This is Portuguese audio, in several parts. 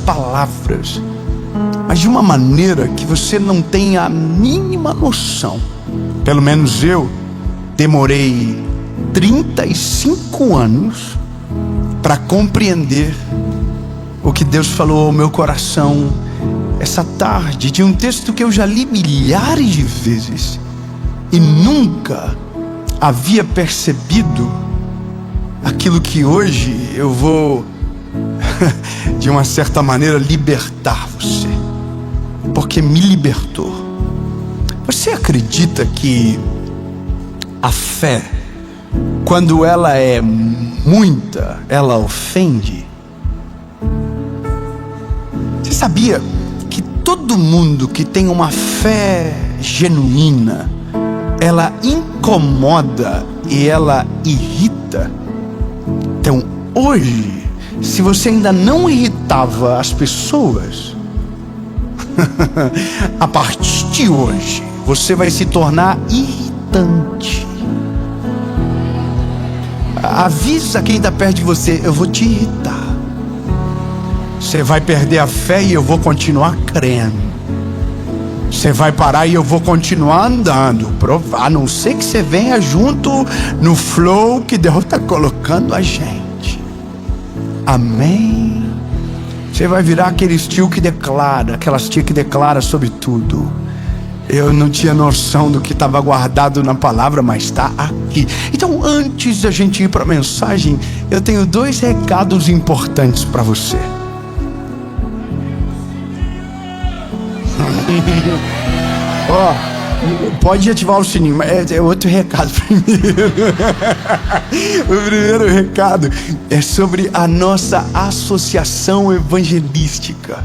palavras, mas de uma maneira que você não tem a mínima noção. Pelo menos eu demorei 35 anos para compreender o que Deus falou ao meu coração essa tarde, de um texto que eu já li milhares de vezes e nunca havia percebido aquilo que hoje eu vou de uma certa maneira libertar você, porque me libertou. Você acredita que a fé, quando ela é muita, ela ofende? Você sabia que todo mundo que tem uma fé genuína, ela incomoda e ela irrita? Então hoje, se você ainda não irritava as pessoas, a partir de hoje você vai se tornar irritante. Avisa quem está perto de você: eu vou te irritar. Você vai perder a fé e eu vou continuar crendo. Você vai parar e eu vou continuar andando. A não ser que você venha junto no flow que Deus está colocando a gente. Amém? Você vai virar aquele tio que declara, aquelas tia que declara sobre tudo. Eu não tinha noção do que estava guardado na palavra, mas está aqui. Então, antes da gente ir para a mensagem, eu tenho 2 recados importantes para você. Pode ativar o sininho, mas é outro recado primeiro. O primeiro recado é sobre a nossa associação evangelística.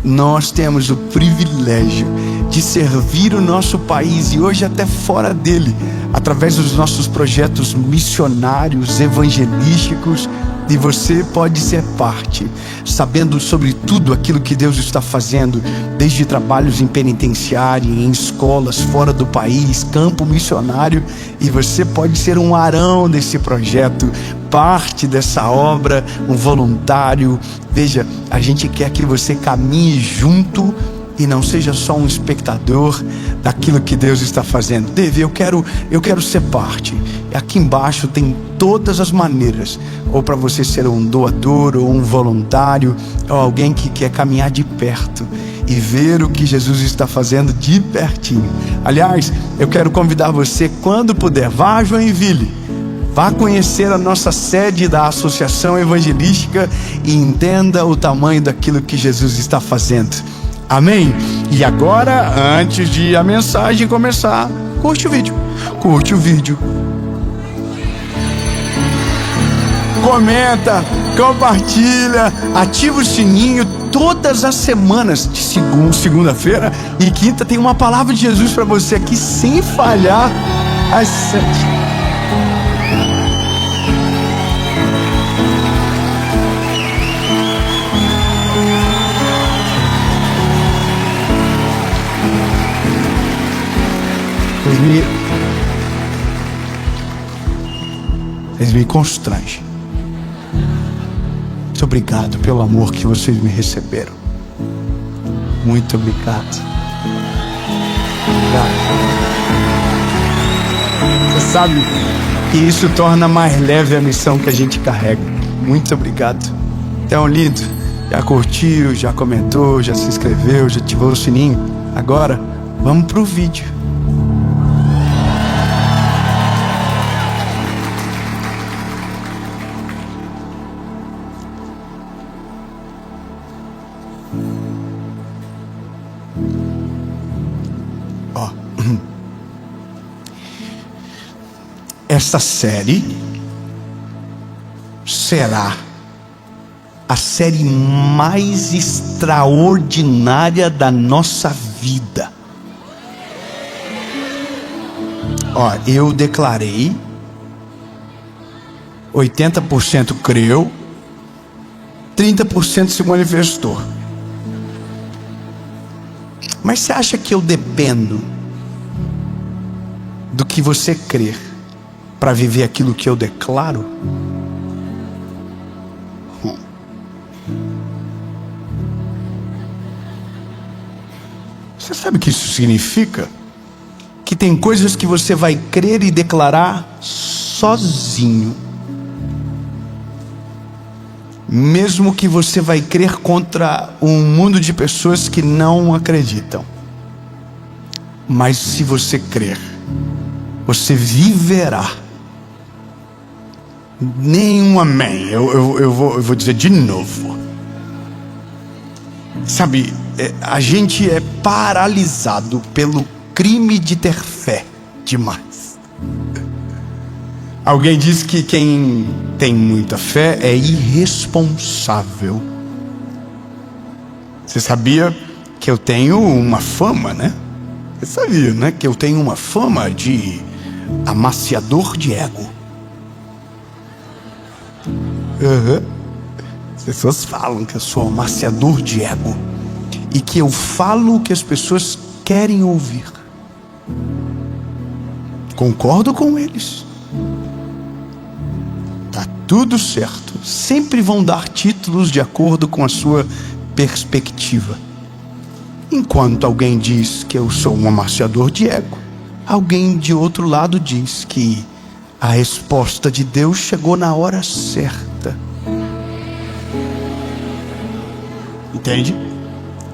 Nós temos o privilégio de servir o nosso país e hoje até fora dele, através dos nossos projetos missionários, evangelísticos, e você pode ser parte, sabendo sobre tudo aquilo que Deus está fazendo, desde trabalhos em penitenciária, em escolas fora do país, campo missionário, e você pode ser um arão desse projeto, parte dessa obra, um voluntário. Veja, a gente quer que você caminhe junto e não seja só um espectador daquilo que Deus está fazendo. Dave, eu quero ser parte. Aqui embaixo tem todas as maneiras, ou para você ser um doador, ou um voluntário, ou alguém que quer caminhar de perto e ver o que Jesus está fazendo de pertinho. Aliás, eu quero convidar você, quando puder, vá a Joinville, vá conhecer a nossa sede da Associação Evangelística e entenda o tamanho daquilo que Jesus está fazendo. Amém? E agora, antes de a mensagem começar, curte o vídeo. Curte o vídeo. Comenta, compartilha, ativa o sininho. Todas as semanas, de segunda-feira e quinta, tem uma palavra de Jesus para você aqui, sem falhar, às 7. Eles me constrangem. Muito obrigado pelo amor que vocês me receberam. Muito obrigado. Obrigado. Você sabe que isso torna mais leve a missão que a gente carrega. Muito obrigado. Então, lindo, já curtiu, já comentou, já se inscreveu, já ativou o sininho. Agora, vamos pro vídeo. Esta série será a série mais extraordinária da nossa vida. Eu declarei, 80% creu, 30% se manifestou. Mas você acha que eu dependo do que você crer para viver aquilo que eu declaro? Você sabe o que isso significa? Que tem coisas que você vai crer e declarar sozinho. Mesmo que você vai crer contra um mundo de pessoas que não acreditam. Mas se você crer, você viverá. Nenhum amém. Eu vou dizer de novo. Sabe, a gente é paralisado pelo crime de ter fé demais. Alguém diz que quem tem muita fé é irresponsável. Você sabia que eu tenho uma fama, né? Você sabia, né? Que eu tenho uma fama de amaciador de ego. As pessoas falam que eu sou amaciador de ego e que eu falo o que as pessoas querem ouvir. Concordo com eles. Tá tudo certo. Sempre vão dar títulos de acordo com a sua perspectiva. Enquanto alguém diz que eu sou um amaciador de ego, alguém de outro lado diz que a resposta de Deus chegou na hora certa. Entende?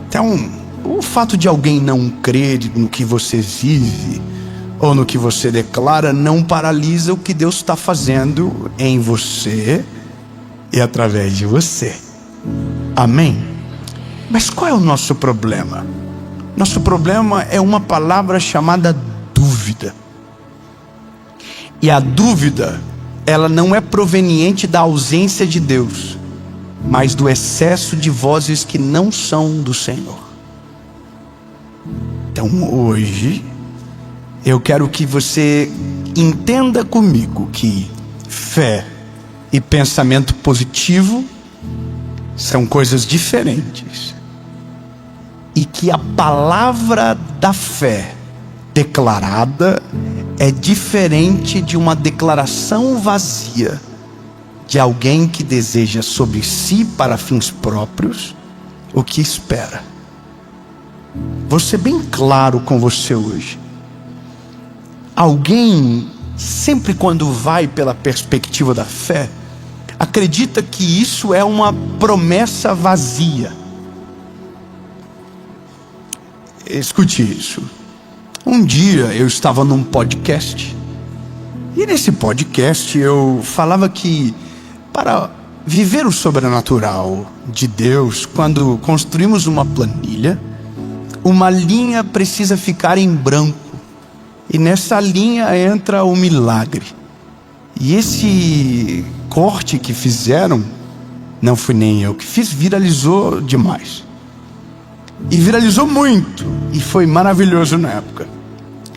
Então, o fato de alguém não crer no que você vive ou no que você declara não paralisa o que Deus está fazendo em você e através de você. Amém? Mas qual é o nosso problema? Nosso problema é uma palavra chamada dúvida. E a dúvida, ela não é proveniente da ausência de Deus, mas do excesso de vozes que não são do Senhor. Então hoje, eu quero que você entenda comigo que fé e pensamento positivo são coisas diferentes. E que a palavra da fé declarada é diferente de uma declaração vazia de alguém que deseja sobre si, para fins próprios, o que espera. Vou ser bem claro com você hoje. Alguém, sempre quando vai pela perspectiva da fé, acredita que isso é uma promessa vazia. Escute isso. Um dia eu estava num podcast, e nesse podcast eu falava que para viver o sobrenatural de Deus, quando construímos uma planilha, uma linha precisa ficar em branco, e nessa linha entra o milagre. E esse corte que fizeram, não fui nem eu que fiz, viralizou demais. E viralizou muito, e foi maravilhoso na época.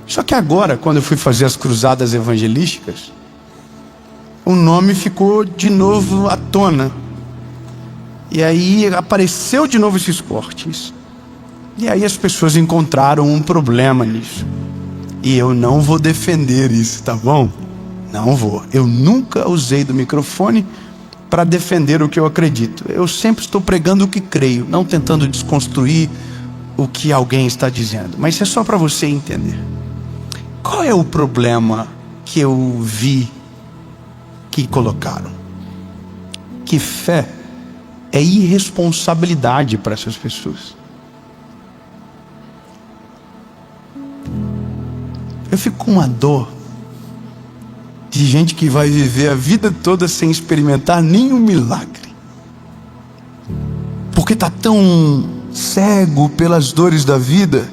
Só que agora, quando eu fui fazer as cruzadas evangelísticas, o nome ficou de novo à tona. E aí apareceu de novo esses cortes. E aí as pessoas encontraram um problema nisso. E eu não vou defender isso, tá bom? Não vou. Eu nunca usei do microfone para defender o que eu acredito. Eu sempre estou pregando o que creio, não tentando desconstruir o que alguém está dizendo. Mas é só para você entender. Qual é o problema que eu vi que colocaram? Que fé é irresponsabilidade para essas pessoas. Eu fico com uma dor de gente que vai viver a vida toda sem experimentar nenhum milagre, porque está tão cego pelas dores da vida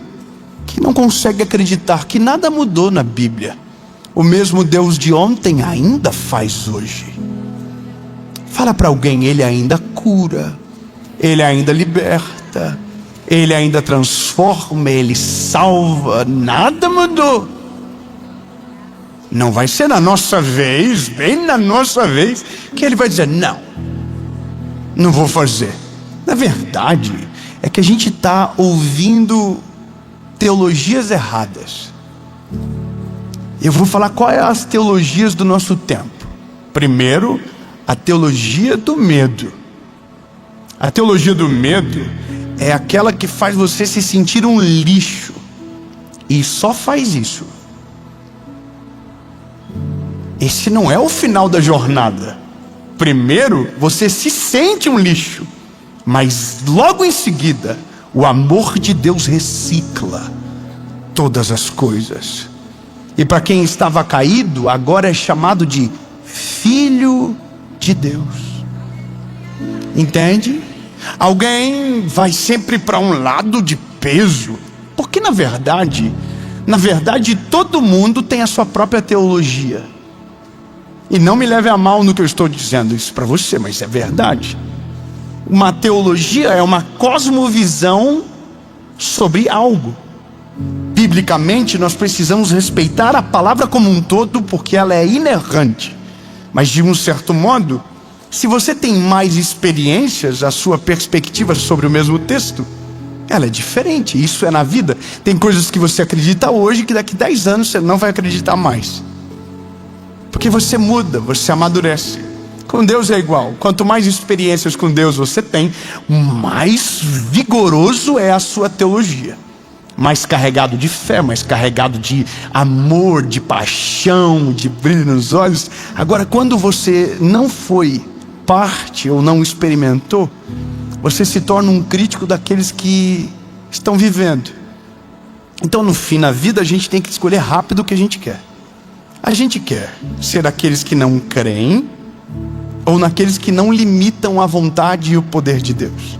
que não consegue acreditar que nada mudou na Bíblia. O mesmo Deus de ontem ainda faz hoje. Fala para alguém: Ele ainda cura, Ele ainda liberta, Ele ainda transforma, Ele salva. Nada mudou. Não vai ser na nossa vez, bem na nossa vez, que Ele vai dizer: não vou fazer. Na verdade, é que a gente está ouvindo teologias erradas. Eu vou falar quais são as teologias do nosso tempo. Primeiro, a teologia do medo. A teologia do medo é aquela que faz você se sentir um lixo, e só faz isso. Esse não é o final da jornada. Primeiro você se sente um lixo, mas logo em seguida o amor de Deus recicla todas as coisas. E para quem estava caído, agora é chamado de filho de Deus. Entende? Alguém vai sempre para um lado de peso, porque na verdade todo mundo tem a sua própria teologia. E não me leve a mal no que eu estou dizendo isso para você, mas é verdade. Uma teologia é uma cosmovisão sobre algo. Biblicamente, nós precisamos respeitar a palavra como um todo, porque ela é inerrante. Mas de um certo modo, se você tem mais experiências, a sua perspectiva sobre o mesmo texto, ela é diferente. Isso é na vida. Tem coisas que você acredita hoje que daqui 10 anos você não vai acreditar mais. Porque você muda, você amadurece. Com Deus é igual. Quanto mais experiências com Deus você tem, mais vigoroso é a sua teologia. Mais carregado de fé, mais carregado de amor, de paixão, de brilho nos olhos. Agora, quando você não foi parte ou não experimentou, você se torna um crítico daqueles que estão vivendo. Então, no fim, na vida, a gente tem que escolher rápido o que a gente quer. A gente quer ser daqueles que não creem, ou naqueles que não limitam a vontade e o poder de Deus.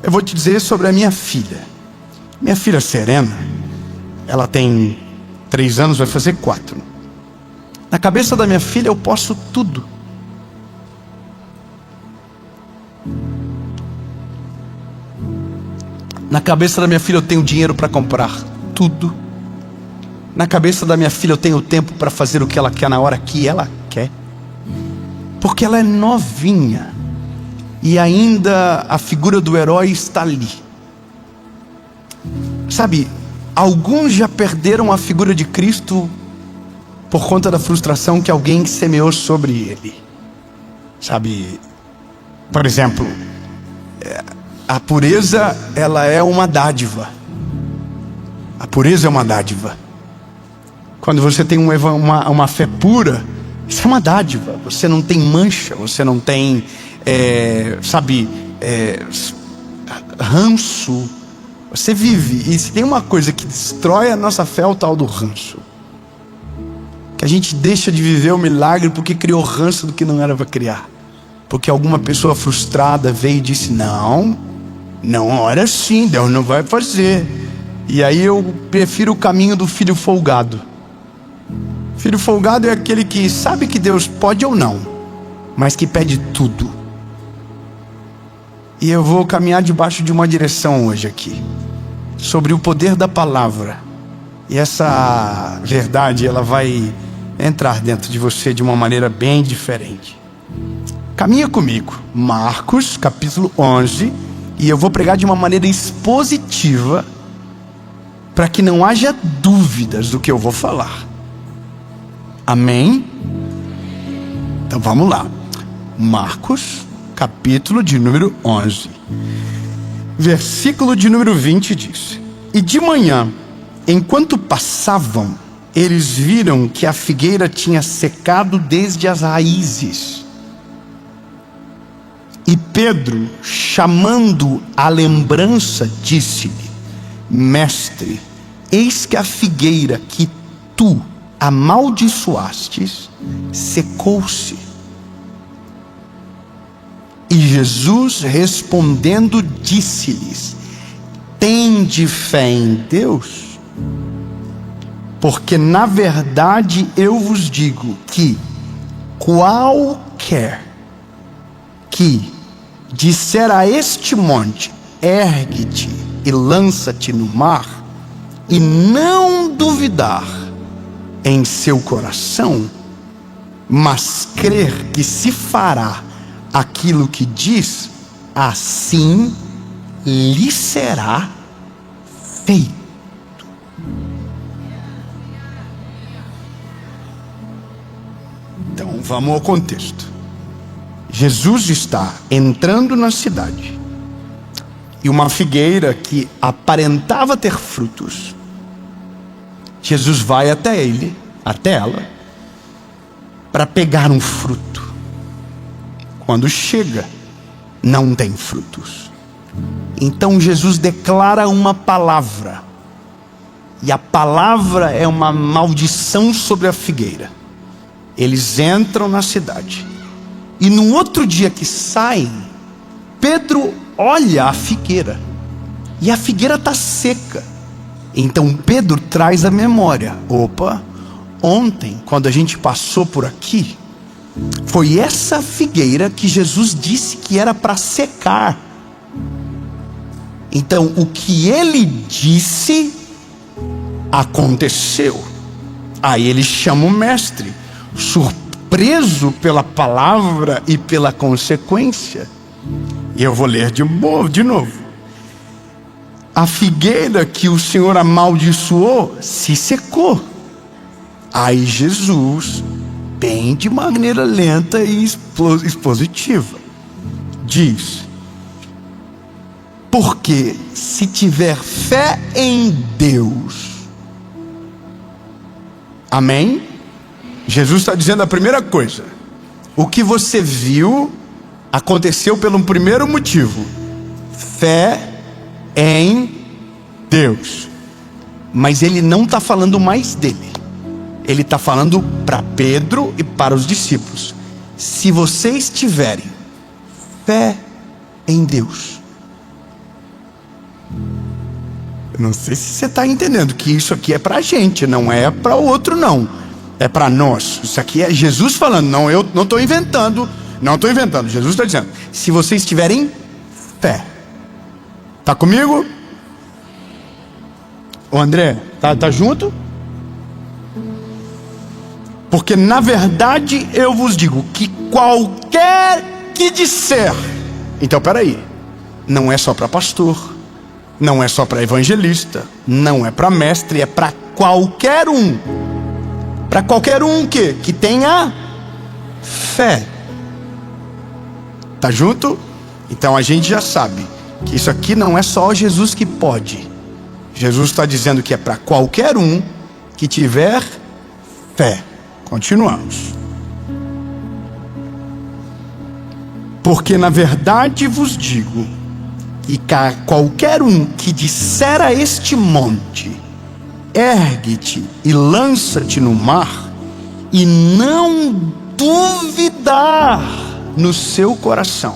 Eu vou te dizer sobre a minha filha. Minha filha Serena, ela tem 3 anos, vai fazer 4. Na cabeça da minha filha eu posso tudo. Na cabeça da minha filha eu tenho dinheiro para comprar tudo. Na cabeça da minha filha eu tenho tempo para fazer o que ela quer na hora que ela quer. Porque ela é novinha e ainda a figura do herói está ali. Sabe, alguns já perderam a figura de Cristo por conta da frustração que alguém semeou sobre ele. Sabe, por exemplo, a pureza, ela é uma dádiva. A pureza é uma dádiva. Quando você tem uma fé pura, isso é uma dádiva. Você não tem mancha, você não tem, ranço. Você vive. E se tem uma coisa que destrói a nossa fé, é o tal do ranço. Que a gente deixa de viver o milagre porque criou ranço do que não era para criar. Porque alguma pessoa frustrada veio e disse: não ora sim, Deus não vai fazer. E aí eu prefiro o caminho do filho folgado. Filho folgado é aquele que sabe que Deus pode ou não, mas que pede tudo. E eu vou caminhar debaixo de uma direção hoje aqui, sobre o poder da palavra. E essa verdade, ela vai entrar dentro de você de uma maneira bem diferente. Caminha comigo, Marcos capítulo 11, e eu vou pregar de uma maneira expositiva, para que não haja dúvidas do que eu vou falar. Amém? Então vamos lá. Marcos, capítulo de número 11, versículo de número 20 diz: E de manhã, enquanto passavam, eles viram que a figueira tinha secado desde as raízes. E Pedro, chamando a lembrança, disse-lhe: Mestre, eis que a figueira que tu amaldiçoastes secou-se. E Jesus respondendo disse-lhes: Tende fé em Deus, porque na verdade eu vos digo que qualquer que disser a este monte: ergue-te e lança-te no mar, e não duvidar em seu coração, mas crer que se fará aquilo que diz, assim lhe será feito. Então vamos ao contexto. Jesus está entrando na cidade. e uma figueira que aparentava ter frutos. Jesus vai até ela, para pegar um fruto. Quando chega, não tem frutos. Então Jesus declara uma palavra, e a palavra é uma maldição sobre a figueira. Eles entram na cidade, e no outro dia que saem, Pedro olha a figueira, e a figueira está seca. Então Pedro traz a memória: opa, ontem, quando a gente passou por aqui, foi essa figueira que Jesus disse que era para secar. Então o que ele disse aconteceu. Aí ele chama o mestre, surpreso pela palavra e pela consequência. E eu vou ler de novo. A figueira que o Senhor amaldiçoou se secou. Aí Jesus, bem de maneira lenta e expositiva, diz: porque se tiver fé em Deus, amém? Jesus está dizendo a primeira coisa: o que você viu aconteceu pelo primeiro motivo: fé em Deus. Mas ele não está falando mais dele, ele está falando para Pedro e para os discípulos: se vocês tiverem fé em Deus. Eu não sei se você está entendendo que isso aqui é para a gente, não é para o outro, não, é para nós. Isso aqui é Jesus falando, não, eu não estou inventando. Não estou inventando, Jesus está dizendo: se vocês tiverem fé. Está comigo? Ô André, tá junto? Porque na verdade eu vos digo que qualquer que disser. Então peraí, não é só para pastor, não é só para evangelista, não é para mestre, é para qualquer um. Para qualquer um que tenha fé. Tá junto? Então a gente já sabe que isso aqui não é só Jesus que pode. Jesus está dizendo que é para qualquer um que tiver fé. Continuamos. Porque na verdade vos digo que qualquer um que disser a este monte: ergue-te e lança-te no mar, e não duvidar no seu coração.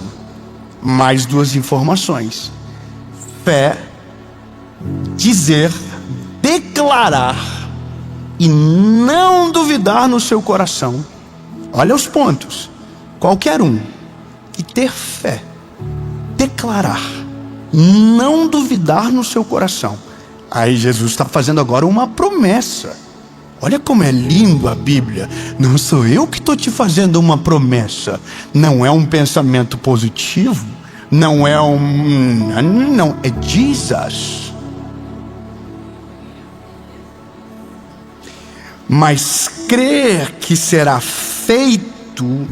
Mais duas informações: fé, dizer, declarar, e não duvidar no seu coração. Olha os pontos. Qualquer um que ter fé, declarar, não duvidar no seu coração. Aí Jesus está fazendo agora uma promessa. Olha como é lindo a Bíblia. Não sou eu que estou te fazendo uma promessa. Não é um pensamento positivo. Não é não, é Jesus. Mas crer que será feito,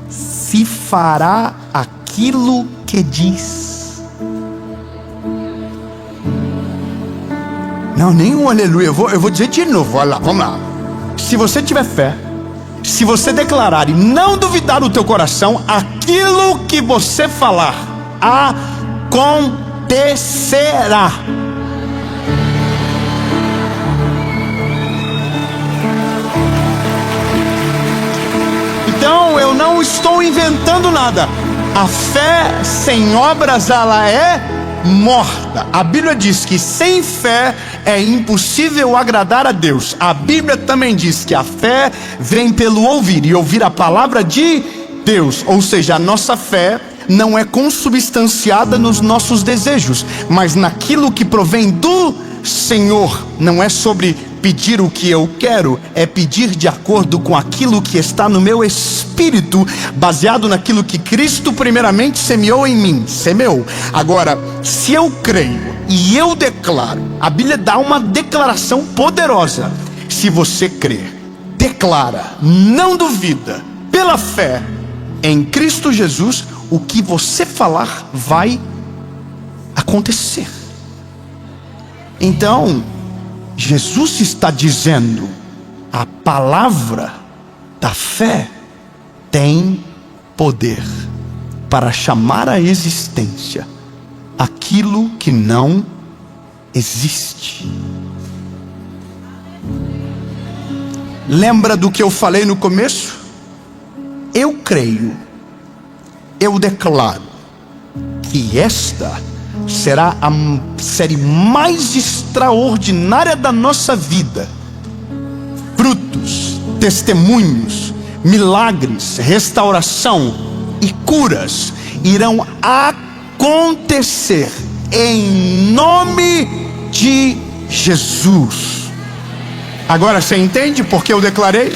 se fará aquilo que diz. Não, nenhum aleluia. Eu vou dizer de novo. Olha lá, vamos lá. Se você tiver fé, se você declarar e não duvidar no teu coração, aquilo que você falar acontecerá. Então eu não estou inventando nada. A fé sem obras, ela é morta. A Bíblia diz que sem fé é impossível agradar a Deus. A Bíblia também diz que a fé vem pelo ouvir, e ouvir a palavra de Deus. Ou seja, a nossa fé não é consubstanciada nos nossos desejos, mas naquilo que provém do Senhor. Não é sobre pedir o que eu quero, é pedir de acordo com aquilo que está no meu espírito, baseado naquilo que Cristo primeiramente semeou em mim. Semeou. Agora, se eu creio e eu declaro, a Bíblia dá uma declaração poderosa. Se você crê, declara, não duvida, pela fé em Cristo Jesus, o que você falar vai acontecer. Então, Jesus está dizendo: a palavra da fé tem poder para chamar à existência aquilo que não existe. Lembra do que eu falei no começo? Eu creio, eu declaro que esta será a série mais extraordinária da nossa vida. Frutos, testemunhos, milagres, restauração e curas irão acontecer em nome de Jesus. Agora você entende por que eu declarei?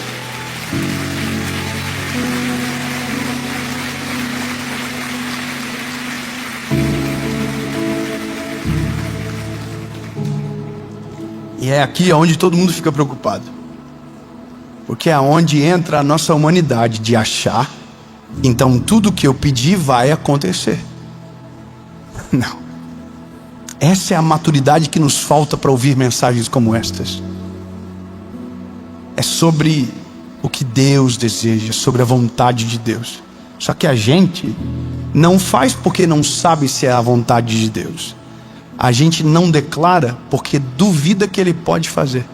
E é aqui onde todo mundo fica preocupado, porque é onde entra a nossa humanidade de achar, então tudo que eu pedi vai acontecer. Não. Essa é a maturidade que nos falta para ouvir mensagens como estas. É sobre o que Deus deseja, sobre a vontade de Deus. Só que a gente não faz porque não sabe se é a vontade de Deus. A gente não declara porque duvida que Ele pode fazer.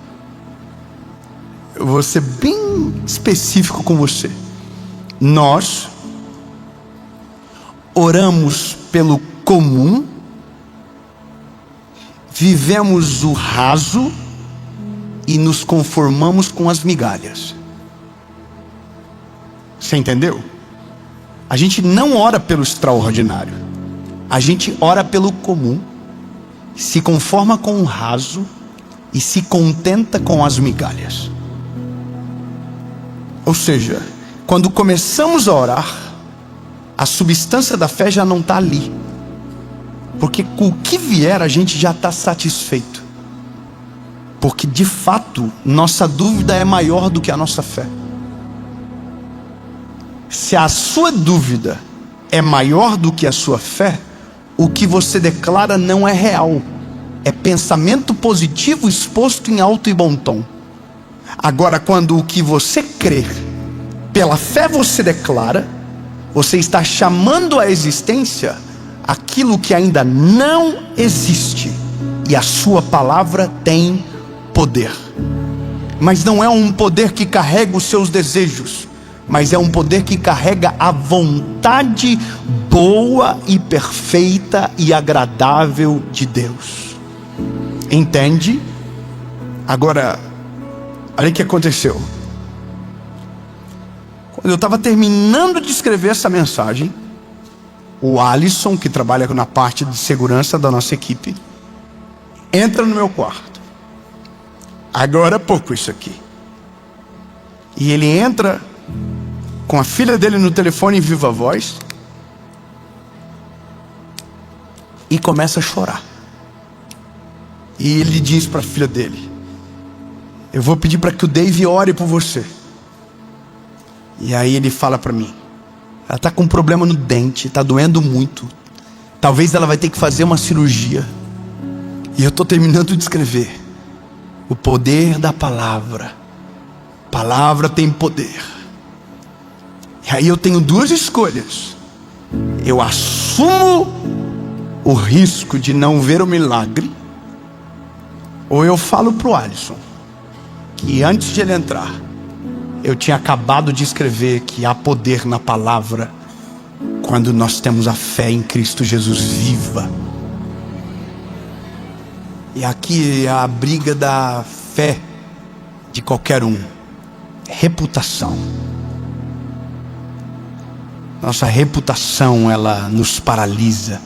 Eu vou ser bem específico com você. Nós oramos pelo comum, vivemos o raso e nos conformamos com as migalhas. Você entendeu? A gente não ora pelo extraordinário, a gente ora pelo comum, se conforma com o raso e se contenta com as migalhas. Ou seja, quando começamos a orar, a substância da fé já não está ali, porque com o que vier a gente já está satisfeito, porque de fato nossa dúvida é maior do que a nossa fé. Se a sua dúvida é maior do que a sua fé, o que você declara não é real, é pensamento positivo exposto em alto e bom tom. Agora, quando o que você crê, pela fé você declara, você está chamando à existência aquilo que ainda não existe, e a sua palavra tem poder. Mas não é um poder que carrega os seus desejos, mas é um poder que carrega a vontade boa e perfeita e agradável de Deus. Entende? Agora, olha o que aconteceu. Quando eu estava terminando de escrever essa mensagem, o Alisson, que trabalha na parte de segurança da nossa equipe, entra no meu quarto. Agora há pouco isso aqui. E ele entra com a filha dele no telefone em viva voz e começa a chorar. E ele diz para a filha dele: eu vou pedir para que o Dave ore por você. E aí ele fala para mim: ela está com um problema no dente, está doendo muito, talvez ela vai ter que fazer uma cirurgia. E eu estou terminando de escrever. O poder da palavra. Palavra tem poder. E aí eu tenho duas escolhas: eu assumo o risco de não ver o milagre, ou eu falo para o Alisson que antes de ele entrar, eu tinha acabado de escrever que há poder na palavra quando nós temos a fé em Cristo Jesus viva. E aqui é a briga da fé de qualquer um. Reputação. Nossa reputação, ela nos paralisa,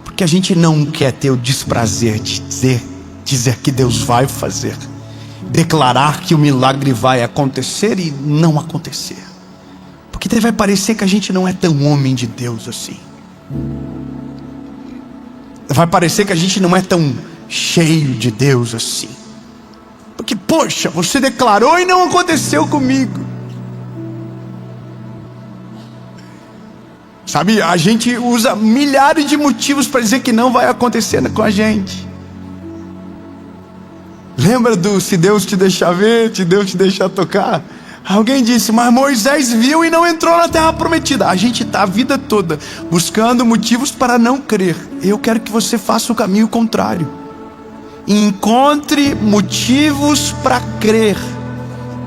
porque a gente não quer ter o desprazer de dizer que Deus vai fazer, declarar que o milagre vai acontecer e não acontecer, porque daí vai parecer que a gente não é tão homem de Deus assim. Vai parecer que a gente não é tão cheio de Deus assim, porque poxa, você declarou e não aconteceu comigo. Sabe, a gente usa milhares de motivos para dizer que não vai acontecer com a gente. Lembra do se Deus te deixar ver, se Deus te deixar tocar? Alguém disse, mas Moisés viu e não entrou na terra prometida. A gente está a vida toda buscando motivos para não crer. Eu quero que você faça o caminho contrário. Encontre motivos para crer.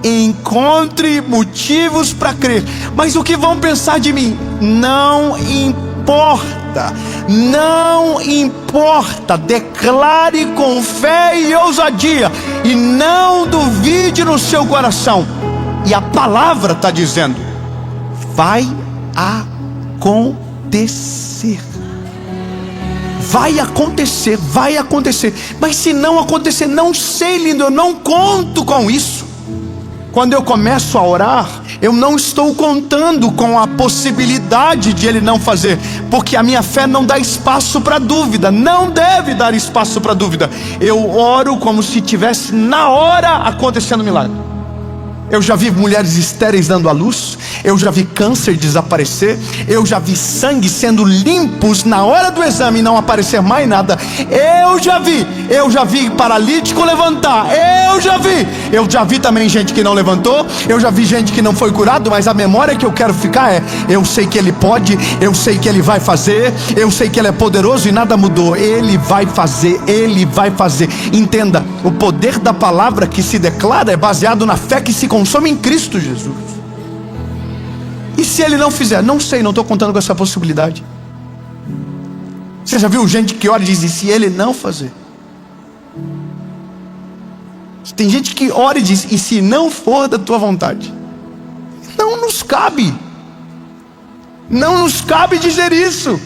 Encontre motivos para crer. Mas o que vão pensar de mim? Não importa. Não importa. Declare com fé e ousadia. E não duvide no seu coração. E a palavra está dizendo, vai acontecer. Vai acontecer, vai acontecer. Mas se não acontecer, não sei, lindo, eu não conto com isso. Quando eu começo a orar, eu não estou contando com a possibilidade de Ele não fazer, porque a minha fé não dá espaço para dúvida, não deve dar espaço para dúvida. Eu oro como se tivesse na hora acontecendo um milagre. Eu já vi mulheres estéreis dando à luz. Eu já vi câncer desaparecer. Eu já vi sangue sendo limpos na hora do exame e não aparecer mais nada. Eu já vi paralítico levantar. Eu já vi também gente que não levantou. Eu já vi gente que não foi curado. Mas a memória que eu quero ficar é: eu sei que Ele pode, eu sei que Ele vai fazer, eu sei que Ele é poderoso e nada mudou. Ele vai fazer, Ele vai fazer. Entenda, o poder da palavra que se declara é baseado na fé que se consome em Cristo Jesus. E se Ele não fizer? Não sei, não estou contando com essa possibilidade. Você já viu gente que ora e diz, e se Ele não fazer? Tem gente que ora e diz, e se não for da tua vontade? Não nos cabe. Não nos cabe dizer isso.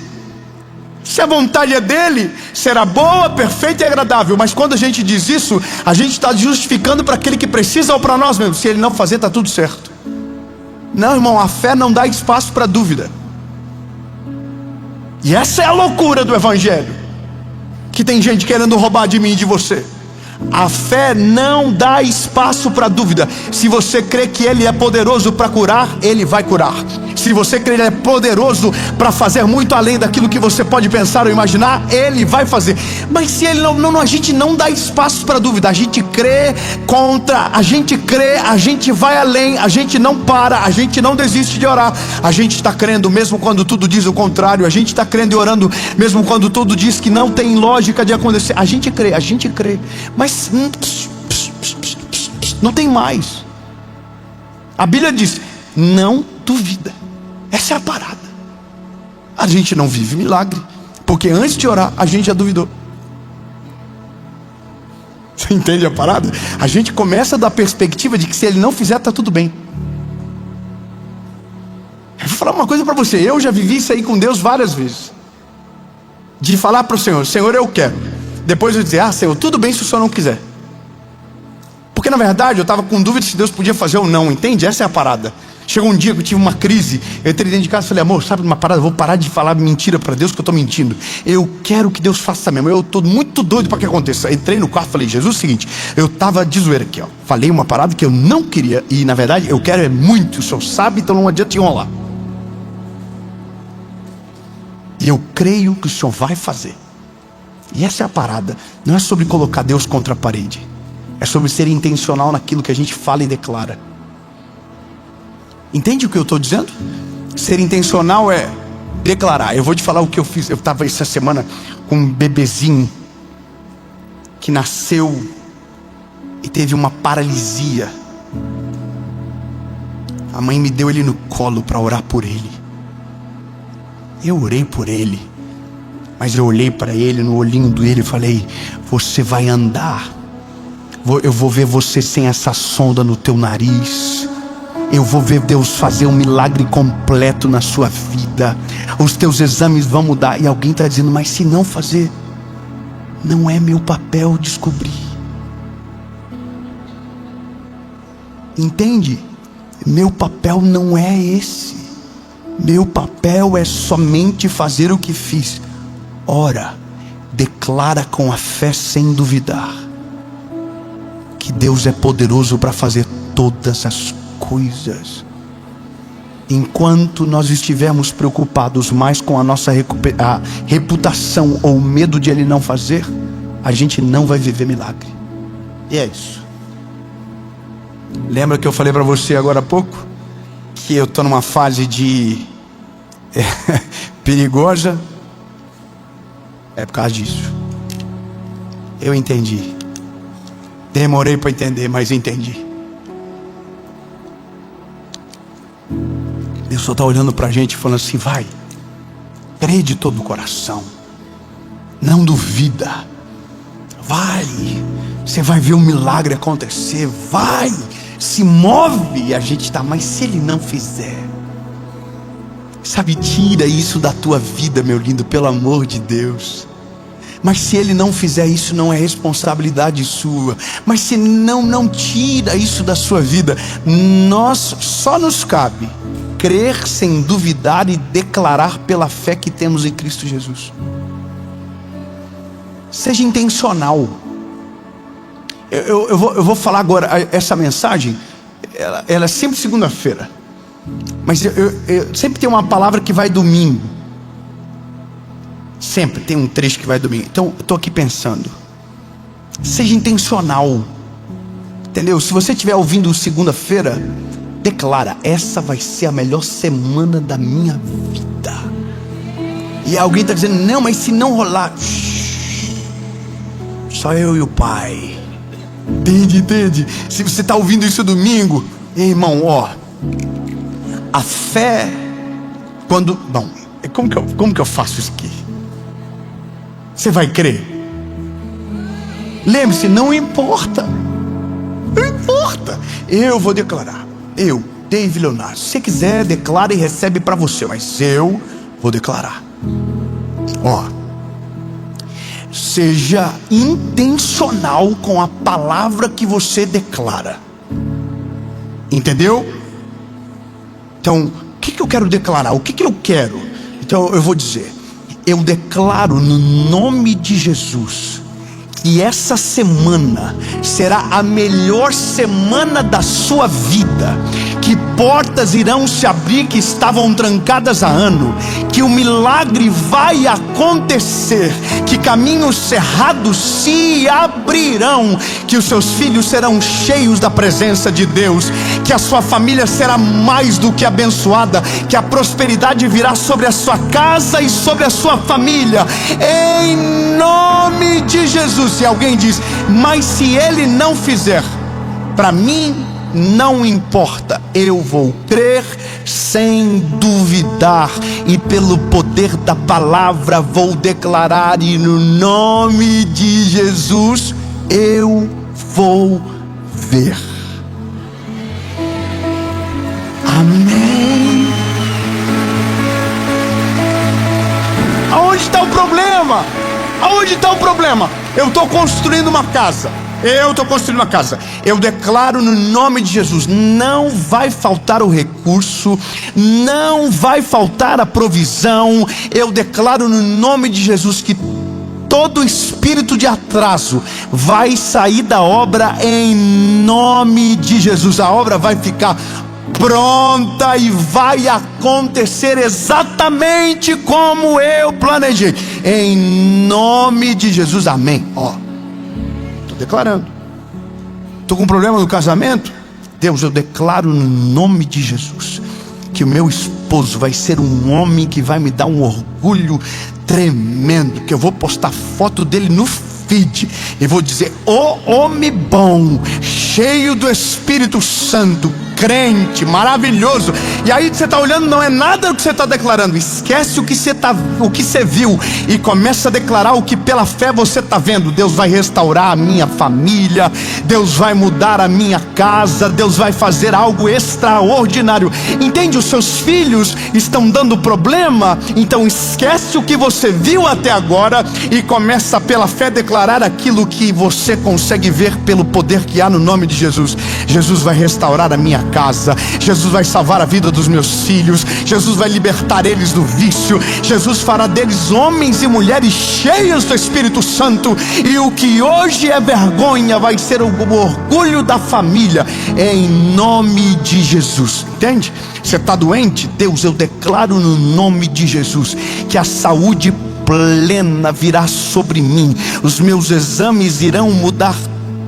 Se a vontade é dele, será boa, perfeita e agradável. Mas quando a gente diz isso, a gente está justificando para aquele que precisa ou para nós mesmos. Se Ele não fazer, está tudo certo. Não, irmão, a fé não dá espaço para dúvida. E essa é a loucura do Evangelho, que tem gente querendo roubar de mim e de você. A fé não dá espaço para dúvida. Se você crê que Ele é poderoso para curar, Ele vai curar. Se você crê que Ele é poderoso para fazer muito além daquilo que você pode pensar ou imaginar, Ele vai fazer. Mas se Ele não, a gente não dá espaço para dúvida. A gente crê a gente vai além, a gente não para, a gente não desiste de orar. A gente está crendo mesmo quando tudo diz o contrário. A gente está crendo e orando mesmo quando tudo diz que não tem lógica de acontecer. A gente crê. Mas não tem mais. A Bíblia diz, não duvida. Essa é a parada. A gente não vive milagre, porque antes de orar, a gente já duvidou. Você entende a parada? A gente começa da perspectiva de que se Ele não fizer, está tudo bem. Eu vou falar uma coisa para você. Eu já vivi isso aí com Deus várias vezes. De falar para o Senhor, Senhor, eu quero. Depois eu dizer, Senhor, tudo bem se o Senhor não quiser. Porque na verdade eu estava com dúvida se Deus podia fazer ou não, entende? Essa é a parada. Chegou um dia que eu tive uma crise, eu entrei dentro de casa e falei, amor, sabe uma parada? Eu vou parar de falar mentira para Deus, que eu estou mentindo. Eu quero que Deus faça mesmo, eu estou muito doido para que aconteça. Entrei no quarto e falei, Jesus, é o seguinte, eu estava de zoeira aqui, ó. Falei uma parada que eu não queria, e na verdade eu quero é muito, o Senhor sabe, então não adianta te enrolar. E eu creio que o Senhor vai fazer. E essa é a parada. Não é sobre colocar Deus contra a parede, é sobre ser intencional naquilo que a gente fala e declara. Entende o que eu estou dizendo? Ser intencional é declarar. Eu vou te falar o que eu fiz. Eu estava essa semana com um bebezinho que nasceu e teve uma paralisia. A mãe me deu ele no colo para orar por ele. Eu orei por ele, mas eu olhei para ele, no olhinho dele, e falei, você vai andar. Eu vou ver você sem essa sonda no teu nariz. Eu vou ver Deus fazer um milagre completo na sua vida. Os teus exames vão mudar. E alguém está dizendo, mas se não fazer, não é meu papel descobrir. Entende? Meu papel não é esse. Meu papel é somente fazer o que fiz. Ora, declara com a fé sem duvidar que Deus é poderoso para fazer todas as coisas. enquanto nós estivermos preocupados mais com a nossa reputação ou medo de Ele não fazer, a gente não vai viver milagre. E é isso. Lembra que eu falei para você agora há pouco que eu estou numa fase de perigosa? É por causa disso. Eu entendi. Demorei para entender, mas entendi. Deus só está olhando para a gente falando assim: vai, crê de todo o coração, não duvida, vai, você vai ver um milagre acontecer, vai, se move. E a gente está, mas se Ele não fizer, sabe, tira isso da tua vida, meu lindo, pelo amor de Deus. Mas se Ele não fizer isso, não é responsabilidade sua. Mas se não tira isso da sua vida. Só nos cabe crer sem duvidar e declarar pela fé que temos em Cristo Jesus. Seja intencional. Eu vou falar agora, essa mensagem, ela é sempre segunda-feira. Mas eu sempre tem uma palavra que vai domingo. Sempre tem um trecho que vai domingo. Então eu estou aqui pensando, seja intencional, entendeu? Se você estiver ouvindo segunda-feira, declara: essa vai ser a melhor semana da minha vida. E alguém está dizendo: não, mas se não rolar, só eu e o Pai. Entende? Se você está ouvindo isso domingo, irmão, ó, a fé, bom, como que eu faço isso aqui? Você vai crer? Lembre-se, não importa. Não importa. Eu vou declarar. Eu, David Leonardo. Se você quiser, declara e recebe para você. Mas eu vou declarar. Ó, seja intencional com a palavra que você declara. Entendeu? Então, o que eu quero declarar? O que eu quero? Então eu vou dizer: eu declaro no nome de Jesus que essa semana será a melhor semana da sua vida, que portas irão se abrir que estavam trancadas há ano, que o milagre vai acontecer, que caminhos cerrados se abrirão, que os seus filhos serão cheios da presença de Deus, que a sua família será mais do que abençoada, que a prosperidade virá sobre a sua casa e sobre a sua família, em nome de Jesus. E alguém diz: mas se Ele não fizer, para mim não importa, eu vou crer sem duvidar, e pelo poder da palavra vou declarar, e no nome de Jesus eu vou ver. Amém. Aonde está o problema? Aonde está o problema? Eu estou construindo uma casa. Eu declaro no nome de Jesus: não vai faltar o recurso, não vai faltar a provisão. Eu declaro no nome de Jesus que todo espírito de atraso vai sair da obra em nome de Jesus. A obra vai ficar pronta e vai acontecer exatamente como eu planejei, em nome de Jesus. Amém. Ó, estou declarando. Estou com um problema no casamento. Deus, eu declaro no nome de Jesus que o meu esposo vai ser um homem que vai me dar um orgulho tremendo, que eu vou postar foto dele no feed e vou dizer: ô homem bom, cheio do Espírito Santo, crente, maravilhoso. E aí você está olhando, não é nada o que você está declarando. Esquece o que você viu e começa a declarar o que pela fé você está vendo. Deus vai restaurar a minha família, Deus vai mudar a minha casa, Deus vai fazer algo extraordinário. Entende? Os seus filhos estão dando problema, então esquece o que você viu até agora e começa pela fé declarar aquilo que você consegue ver pelo poder que há no nome de Jesus. Jesus vai restaurar a minha casa. Jesus vai salvar a vida dos meus filhos. Jesus vai libertar eles do vício. Jesus fará deles homens e mulheres cheios do Espírito Santo. E o que hoje é vergonha vai ser o orgulho da família, em nome de Jesus. Entende? Você está doente? Deus, eu declaro no nome de Jesus que a saúde plena virá sobre mim. Os meus exames irão mudar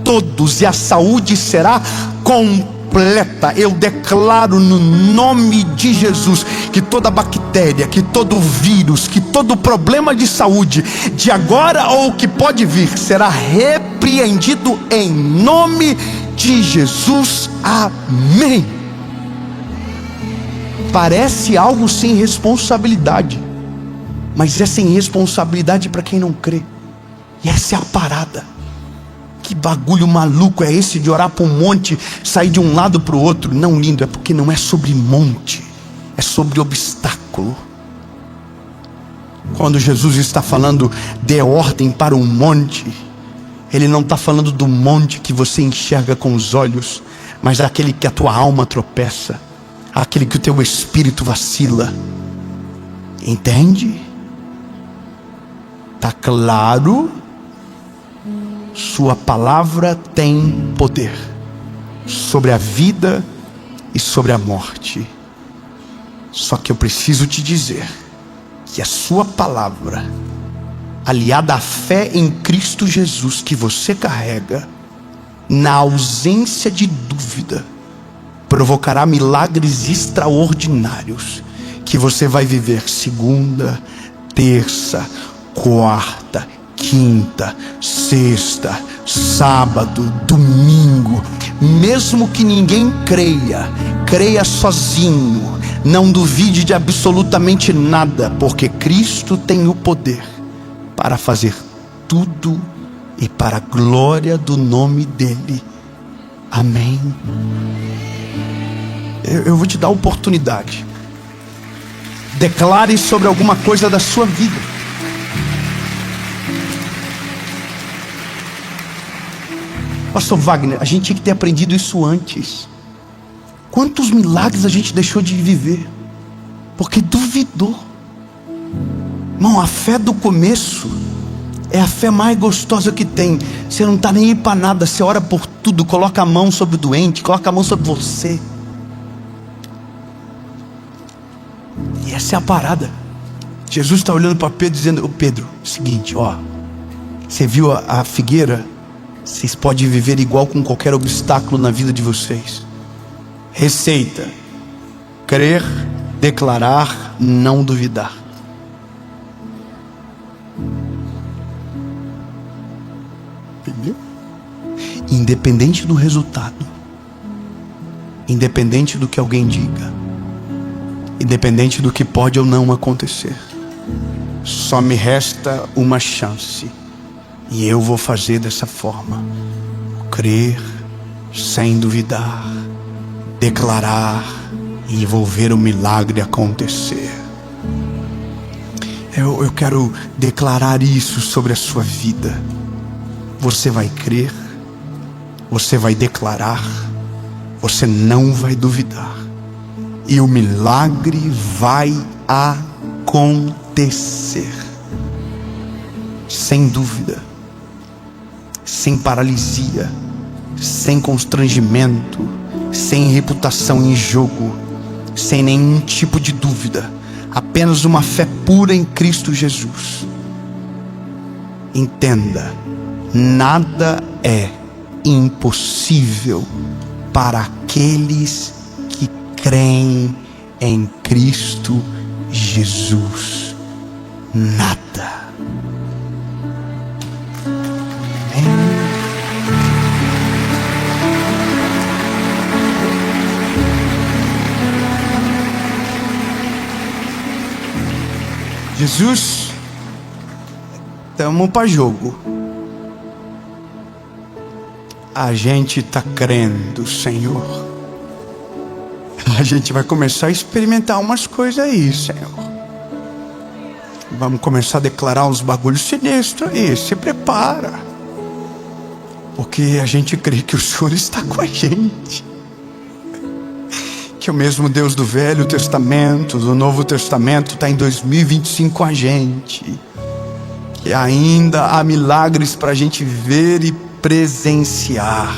todos e a saúde será completa. Eu declaro no nome de Jesus que toda bactéria, que todo vírus, que todo problema de saúde de agora ou que pode vir será repreendido em nome de Jesus. Amém. Parece algo sem responsabilidade, mas é sem responsabilidade para quem não crê. E essa é a parada. Que bagulho maluco é esse de orar para um monte, sair de um lado para o outro? Não, lindo, é porque não é sobre monte, é sobre obstáculo. Quando Jesus está falando de ordem para um monte, Ele não está falando do monte que você enxerga com os olhos, mas daquele que a tua alma tropeça, aquele que o teu espírito vacila. Entende? Está claro? Sua palavra tem poder sobre a vida e sobre a morte. Só que eu preciso te dizer que a sua palavra, aliada à fé em Cristo Jesus que você carrega, na ausência de dúvida, provocará milagres extraordinários que você vai viver segunda, terça, quarta, quinta, sexta, sábado, domingo. Mesmo que ninguém creia, creia sozinho. Não duvide de absolutamente nada, porque Cristo tem o poder para fazer tudo e para a glória do nome dEle. Amém. Eu vou te dar a oportunidade. Declare sobre alguma coisa da sua vida. Pastor Wagner, a gente tinha que ter aprendido isso antes. Quantos milagres a gente deixou de viver porque duvidou? Irmão, a fé do começo é a fé mais gostosa que tem. Você não está nem aí para nada, você ora por tudo, coloca a mão sobre o doente, coloca a mão sobre você. E essa é a parada. Jesus está olhando para Pedro dizendo: ô Pedro, seguinte, ó, você viu a figueira? Vocês podem viver igual com qualquer obstáculo na vida de vocês. Receita: crer, declarar, não duvidar. Entendeu? Independente do resultado, independente do que alguém diga, independente do que pode ou não acontecer, só me resta uma chance, e eu vou fazer dessa forma: crer sem duvidar, declarar, e vou ver o milagre acontecer. Eu quero declarar isso sobre a sua vida. Você vai crer, você vai declarar, você não vai duvidar, e o milagre vai acontecer. Sem dúvida, sem paralisia, sem constrangimento, sem reputação em jogo, sem nenhum tipo de dúvida, apenas uma fé pura em Cristo Jesus. Entenda, nada é impossível para aqueles que creem em Cristo Jesus. Nada. Jesus, estamos para jogo. A gente está crendo, Senhor. A gente vai começar a experimentar umas coisas aí, Senhor. Vamos começar a declarar uns bagulhos sinistros aí. Se prepara, porque a gente crê que o Senhor está com a gente. que o mesmo Deus do Velho Testamento, do Novo Testamento, está em 2025 com a gente. Que ainda há milagres para a gente ver e presenciar.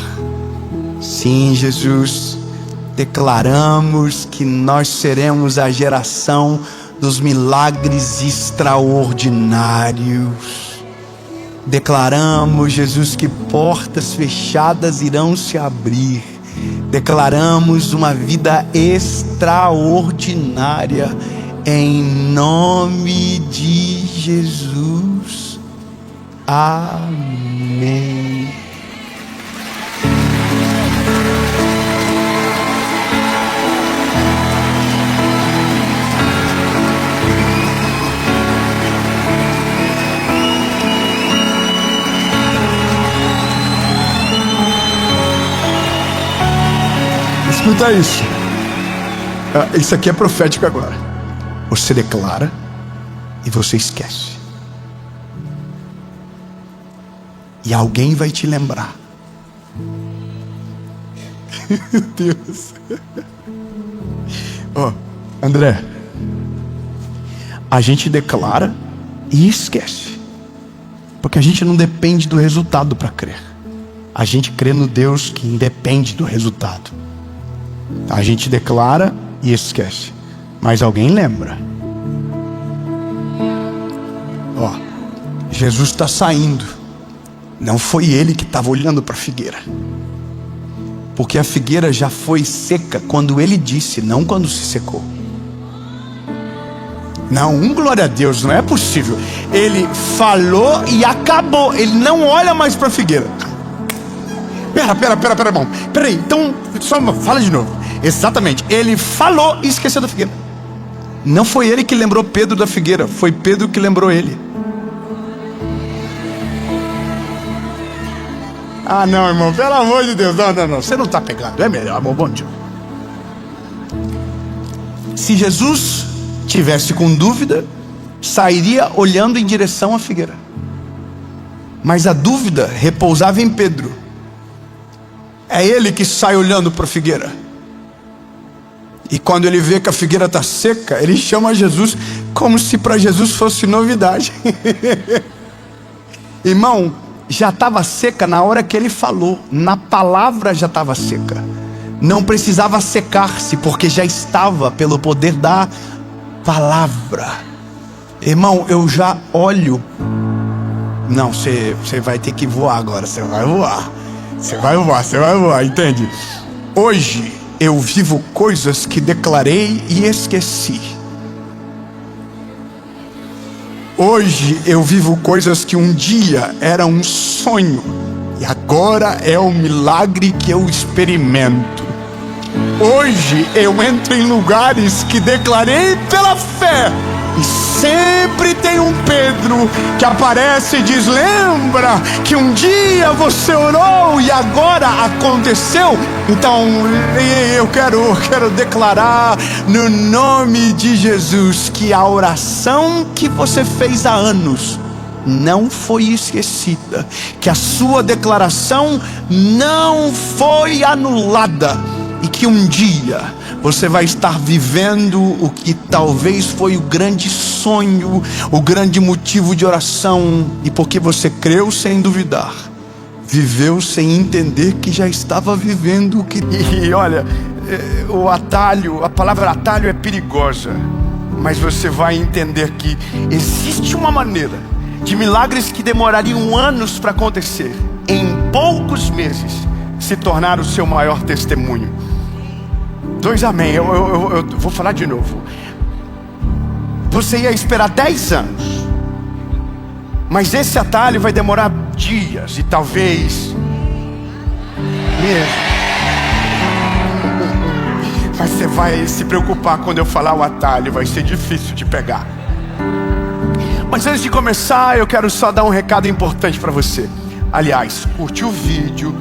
Sim, Jesus, declaramos que nós seremos a geração dos milagres extraordinários. Declaramos, Jesus, que portas fechadas irão se abrir. Declaramos uma vida extraordinária em nome de Jesus. Amém. Escuta isso. Isso aqui é profético agora. Você declara e você esquece. E alguém vai te lembrar. Meu Deus. André, a gente declara e esquece. Porque a gente não depende do resultado para crer. A gente crê no Deus que independe do resultado. A gente declara e esquece, mas alguém lembra. Jesus está saindo. Não foi ele que estava olhando para a figueira, porque a figueira já foi seca quando ele disse, não quando se secou. Não, glória a Deus, não é possível. Ele falou e acabou. Ele não olha mais para a figueira. Pera, bom. Peraí, então, só fala de novo. Exatamente, ele falou e esqueceu da figueira. Não foi ele que lembrou Pedro da figueira, foi Pedro que lembrou ele. Ah não, irmão, pelo amor de Deus, não, você não está pegando, é melhor, amor, bom dia. Se Jesus tivesse com dúvida, sairia olhando em direção à figueira. Mas a dúvida repousava em Pedro. É ele que sai olhando para a figueira. E quando ele vê que a figueira está seca, ele chama Jesus como se para Jesus fosse novidade. Irmão, já estava seca na hora que ele falou. Na palavra já estava seca. Não precisava secar-se, porque já estava pelo poder da palavra. Irmão, eu já olho. Não, você vai ter que voar agora. Você vai voar, entende? Hoje eu vivo coisas que declarei e esqueci. Hoje eu vivo coisas que um dia era um sonho e agora é um milagre que eu experimento. Hoje eu entro em lugares que declarei pela fé. E sempre tem um Pedro que aparece e diz, lembra que um dia você orou e agora aconteceu? Então eu quero declarar no nome de Jesus que a oração que você fez há anos não foi esquecida, que a sua declaração não foi anulada, e que um dia você vai estar vivendo o que talvez foi o grande sonho, o grande motivo de oração, e porque você creu sem duvidar, viveu sem entender que já estava vivendo o que... E olha, o atalho, a palavra atalho é perigosa, mas você vai entender que existe uma maneira de milagres que demorariam anos para acontecer, em poucos meses, se tornar o seu maior testemunho. 2 amém, eu vou falar de novo. Você ia esperar 10 anos, mas esse atalho vai demorar dias e talvez meses. Mas você vai se preocupar quando eu falar o atalho, vai ser difícil de pegar. Mas antes de começar, eu quero só dar um recado importante para você. Aliás, curte o vídeo,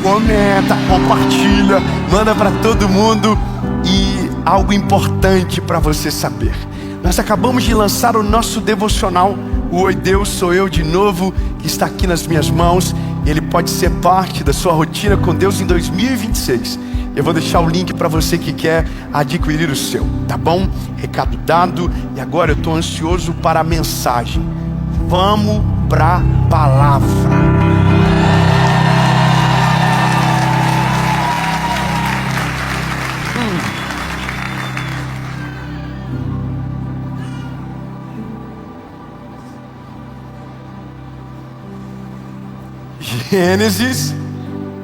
comenta, compartilha, manda para todo mundo. E algo importante para você saber: nós acabamos de lançar o nosso devocional, o Oi Deus Sou Eu de Novo, que está aqui nas minhas mãos. Ele pode ser parte da sua rotina com Deus em 2026. Eu vou deixar o link para você que quer adquirir o seu, tá bom? Recado dado. E agora eu estou ansioso para a mensagem. Vamos para a palavra. Gênesis,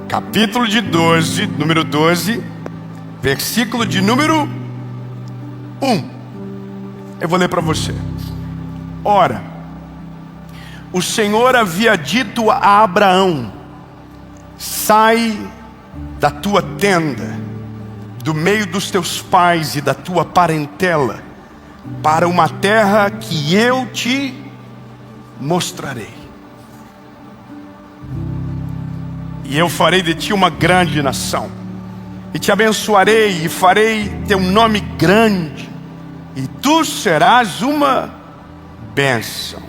capítulo de 12, número 12, versículo de número 1. Eu vou ler para você. Ora, o Senhor havia dito a Abraão: sai da tua tenda, do meio dos teus pais e da tua parentela, para uma terra que eu te mostrarei. E eu farei de ti uma grande nação, e te abençoarei, e farei teu nome grande, e tu serás uma bênção.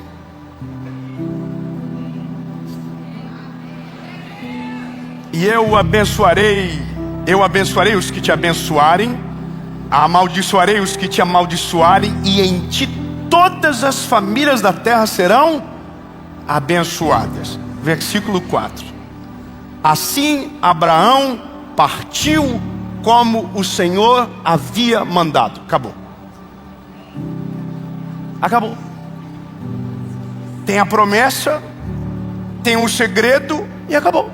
E eu abençoarei os que te abençoarem, amaldiçoarei os que te amaldiçoarem, e em ti todas as famílias da terra serão abençoadas. Versículo 4. Assim Abraão partiu como o Senhor havia mandado. Acabou. Acabou. Tem a promessa, tem o segredo e acabou.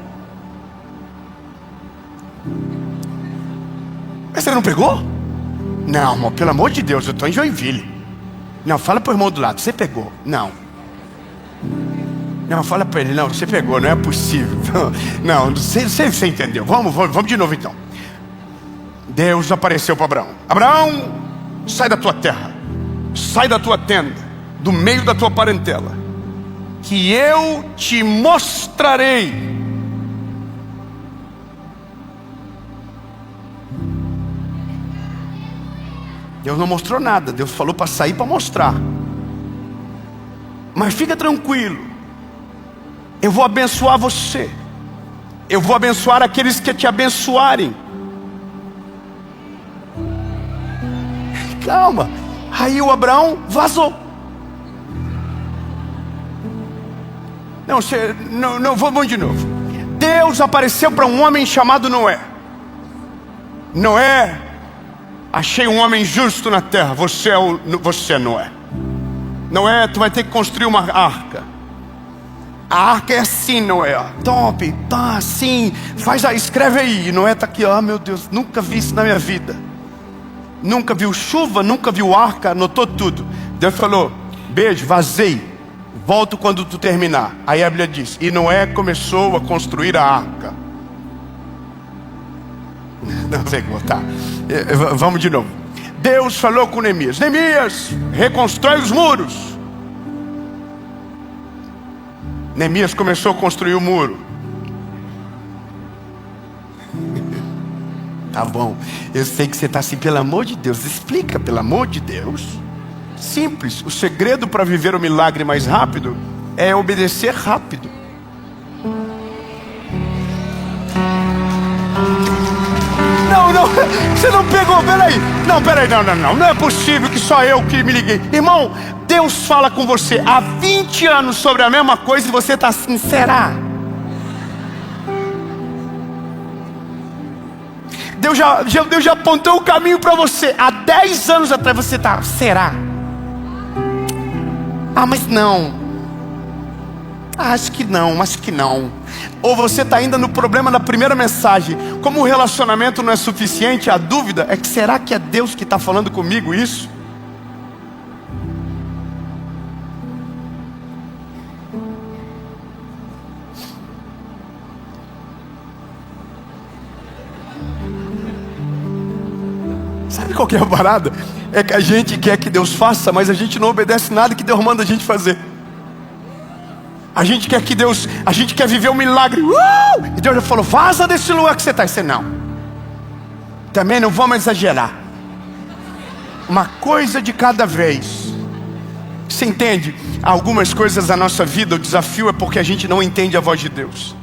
Mas você não pegou? Não, irmão, pelo amor de Deus, eu estou em Joinville. Não, fala para o irmão do lado, você pegou? Não. Não, fala para ele, não, você pegou, não é possível. Não, você entendeu. Vamos de novo então. Deus apareceu para Abraão. Abraão, sai da tua terra, sai da tua tenda, do meio da tua parentela, que eu te mostrarei. Deus não mostrou nada, Deus falou para sair para mostrar. Mas fica tranquilo, eu vou abençoar você, eu vou abençoar aqueles que te abençoarem. Calma. Aí o Abraão vazou. Não, vamos de novo. Deus apareceu para um homem chamado Noé. Noé, achei um homem justo na terra. Você é Noé. Noé, tu vai ter que construir uma arca. A arca é assim, Noé, ó. Top, tá assim. Escreve aí. Noé tá aqui, ó, meu Deus, nunca vi isso na minha vida. Nunca viu chuva, nunca viu arca, anotou tudo. Deus falou: beijo, vazei, volto quando tu terminar. Aí a Bíblia diz: e Noé começou a construir a arca. Não sei como tá. Vamos de novo. Deus falou com Neemias: Neemias, reconstrói os muros. Neemias começou a construir o muro. Tá bom, eu sei que você está assim, pelo amor de Deus, explica, pelo amor de Deus. Simples, o segredo para viver o milagre mais rápido é obedecer rápido. Não, você não pegou, peraí. Não é possível que só eu que me liguei. Irmão, Deus fala com você há 20 anos sobre a mesma coisa e você está assim, será? Deus já apontou o caminho para você há 10 anos atrás. Você está, será? Mas não. Acho que não. Ou você está ainda no problema da primeira mensagem. Como o relacionamento não é suficiente, a dúvida é que será que é Deus que está falando comigo isso? Sabe qual que é a parada? É que a gente quer que Deus faça, mas a gente não obedece nada que Deus manda a gente fazer. A gente quer viver um milagre. E Deus já falou: vaza desse lugar que você está. E você não. Também não vamos exagerar. Uma coisa de cada vez. Você entende? Algumas coisas da nossa vida, o desafio é porque a gente não entende a voz de Deus.